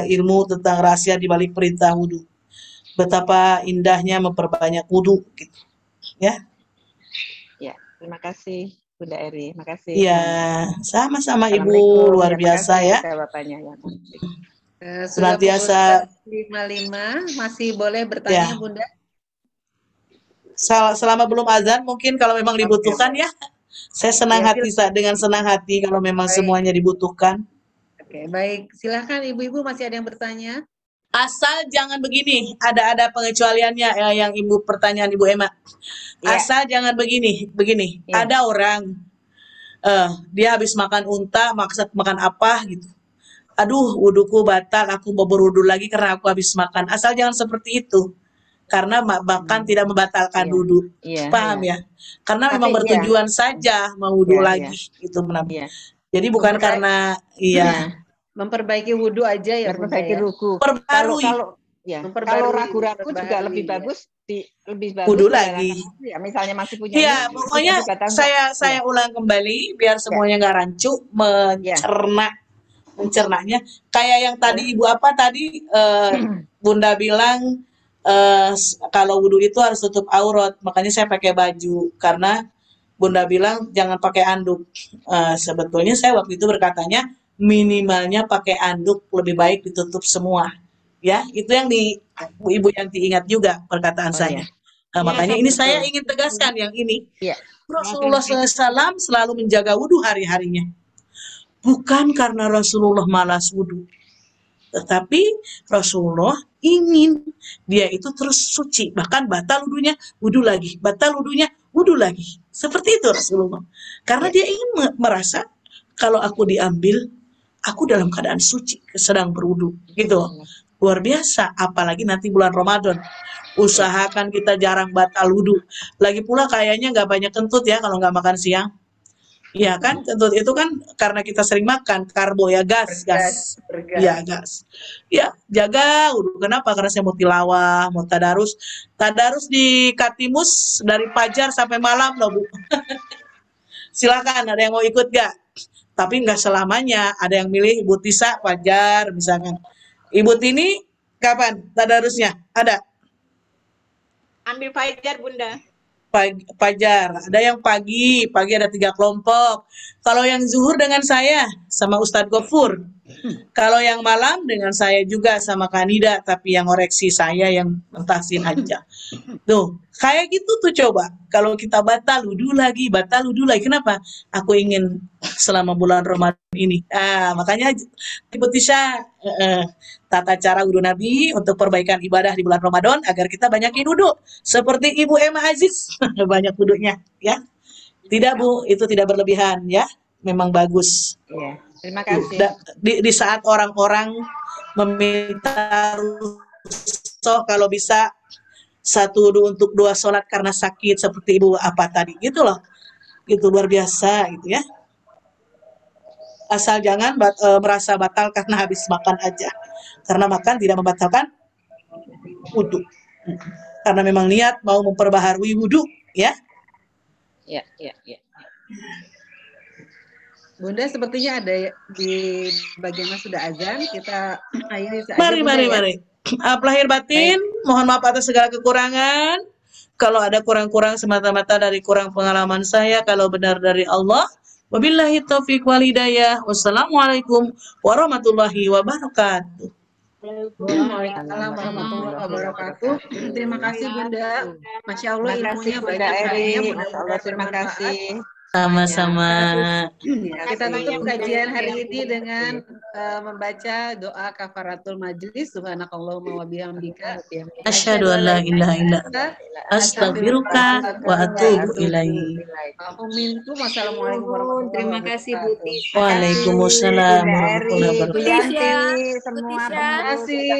[SPEAKER 2] ilmu tentang rahasia di balik perintah wudhu. Betapa indahnya memperbanyak wudhu. Gitu. Ya.
[SPEAKER 12] Ya, terima kasih Bunda Eri. Terima kasih.
[SPEAKER 2] Ya, sama-sama Ibu, luar biasa ya.
[SPEAKER 12] Jawabannya ya.
[SPEAKER 1] Senantiasa 55 masih boleh bertanya
[SPEAKER 2] Ya.
[SPEAKER 1] Bunda.
[SPEAKER 2] Selama belum azan mungkin kalau memang dibutuhkan ya. Saya senang hati dengan senang hati kalau memang semuanya dibutuhkan.
[SPEAKER 1] Oke, baik. Silakan ibu-ibu masih ada yang bertanya?
[SPEAKER 2] Asal jangan begini, ada pengecualiannya yang Ibu pertanyaan Ibu Emma. Asal jangan begini. Ada orang dia habis makan unta, makan apa gitu. Aduh, wuduku batal, aku mau berwudu lagi karena aku habis makan. Asal jangan seperti itu. Karena makan tidak membatalkan wudu. Paham ya? Karena memang bertujuan saja mau wudu lagi itu menambah. Jadi bukan karena
[SPEAKER 1] memperbaiki wudu aja ya,
[SPEAKER 12] memperbaiki ruku. Kalau ragu-ragu juga lebih bagus
[SPEAKER 2] wudu lagi.
[SPEAKER 12] Ya, misalnya masih punya.
[SPEAKER 2] Iya, pokoknya saya ulang kembali biar semuanya nggak rancu mencernanya. Kayak yang tadi Ibu Bunda bilang kalau wudu itu harus tutup aurat, makanya saya pakai baju karena Bunda bilang jangan pakai anduk. Sebetulnya saya waktu itu berkatanya minimalnya pakai anduk, lebih baik ditutup semua. Ya, itu yang Ibu Yanti ingat juga perkataan saya. Makanya ini saya ingin tegaskan yang ini. Rasulullah SAW selalu menjaga wudu hari-harinya. Bukan karena Rasulullah malas wudu, tetapi Rasulullah ingin dia itu terus suci, bahkan batal wudunya, wudu lagi, batal wudunya, wudu lagi. Seperti itu Rasulullah. Karena dia ingin merasa kalau aku diambil, aku dalam keadaan suci, sedang berwudu, gitu. Luar biasa, apalagi nanti bulan Ramadan. Usahakan kita jarang batal wudu. Lagi pula kayaknya nggak banyak kentut ya kalau nggak makan siang. Iya kan, kentut itu kan karena kita sering makan karbo ya, gas. Iya, gas. Ya, jaga wudu. Kenapa? Karena saya mau tilawah, mau tadarus. Tadarus di Katimus dari fajar sampai malam loh, Bu. Silakan, ada yang mau ikut gak? Tapi nggak selamanya. Ada yang milih Ibu Tisa fajar misalkan. Ibu Tini kapan tadarusnya? Ada?
[SPEAKER 9] Ambil fajar Bunda.
[SPEAKER 2] Fajar, ada yang pagi ada 3 kelompok. Kalau yang zuhur dengan saya sama Ustadz Gofur. Kalau yang malam dengan saya juga sama Kanida, tapi yang ngoreksi saya yang mentasin aja. Tuh, kayak gitu tuh coba. Kalau kita batal wudu lagi. Kenapa? Aku ingin selama bulan Ramadan ini. Makanya Ibu Tisha tata cara wudu Nabi untuk perbaikan ibadah di bulan Ramadan agar kita banyakin wudu. Seperti Ibu Emma Aziz, banyak wudunya, ya. Tidak Bu, itu tidak berlebihan ya. Memang bagus.
[SPEAKER 12] Iya. Terima kasih.
[SPEAKER 2] Di saat orang-orang meminta rukhsah kalau bisa 1 wudu untuk 2 sholat karena sakit seperti Ibu apa tadi gitu loh. Itu luar biasa gitu ya. Asal jangan merasa batal karena habis makan aja. Karena makan tidak membatalkan wudu. Karena memang niat mau memperbaharui wudu ya.
[SPEAKER 12] Ya.
[SPEAKER 1] Bunda sepertinya ada di bagian yang sudah azan, kita akhiri saja.
[SPEAKER 2] Mari. Lahir batin, mohon maaf atas segala kekurangan. Kalau ada kurang-kurang semata-mata dari kurang pengalaman saya, kalau benar dari Allah. Wabillahi taufiq wal hidayah. Wassalamualaikum warahmatullahi wabarakatuh.
[SPEAKER 1] Waalaikumsalam warahmatullahi wabarakatuh. Terima kasih Bunda. Masya Allah ilmunya banyak sekali.
[SPEAKER 12] Terima kasih.
[SPEAKER 2] Sama-sama.
[SPEAKER 1] Kita tutup kajian hari ini dengan membaca doa kafaratul majlis. Subhanakallahumma wa bihamdika.
[SPEAKER 2] Asyhadu an la ilaha illa anta astaghfiruka wa atubu ilaik.
[SPEAKER 1] Assalamualaikum warahmatullahi
[SPEAKER 5] Terima kasih Bu Tisha.
[SPEAKER 2] Waalaikumsalam
[SPEAKER 5] Bu
[SPEAKER 2] warahmatullahi
[SPEAKER 5] Eri, Bu
[SPEAKER 2] wabarakatuh.
[SPEAKER 5] Yanti, semua
[SPEAKER 1] Terima kasih.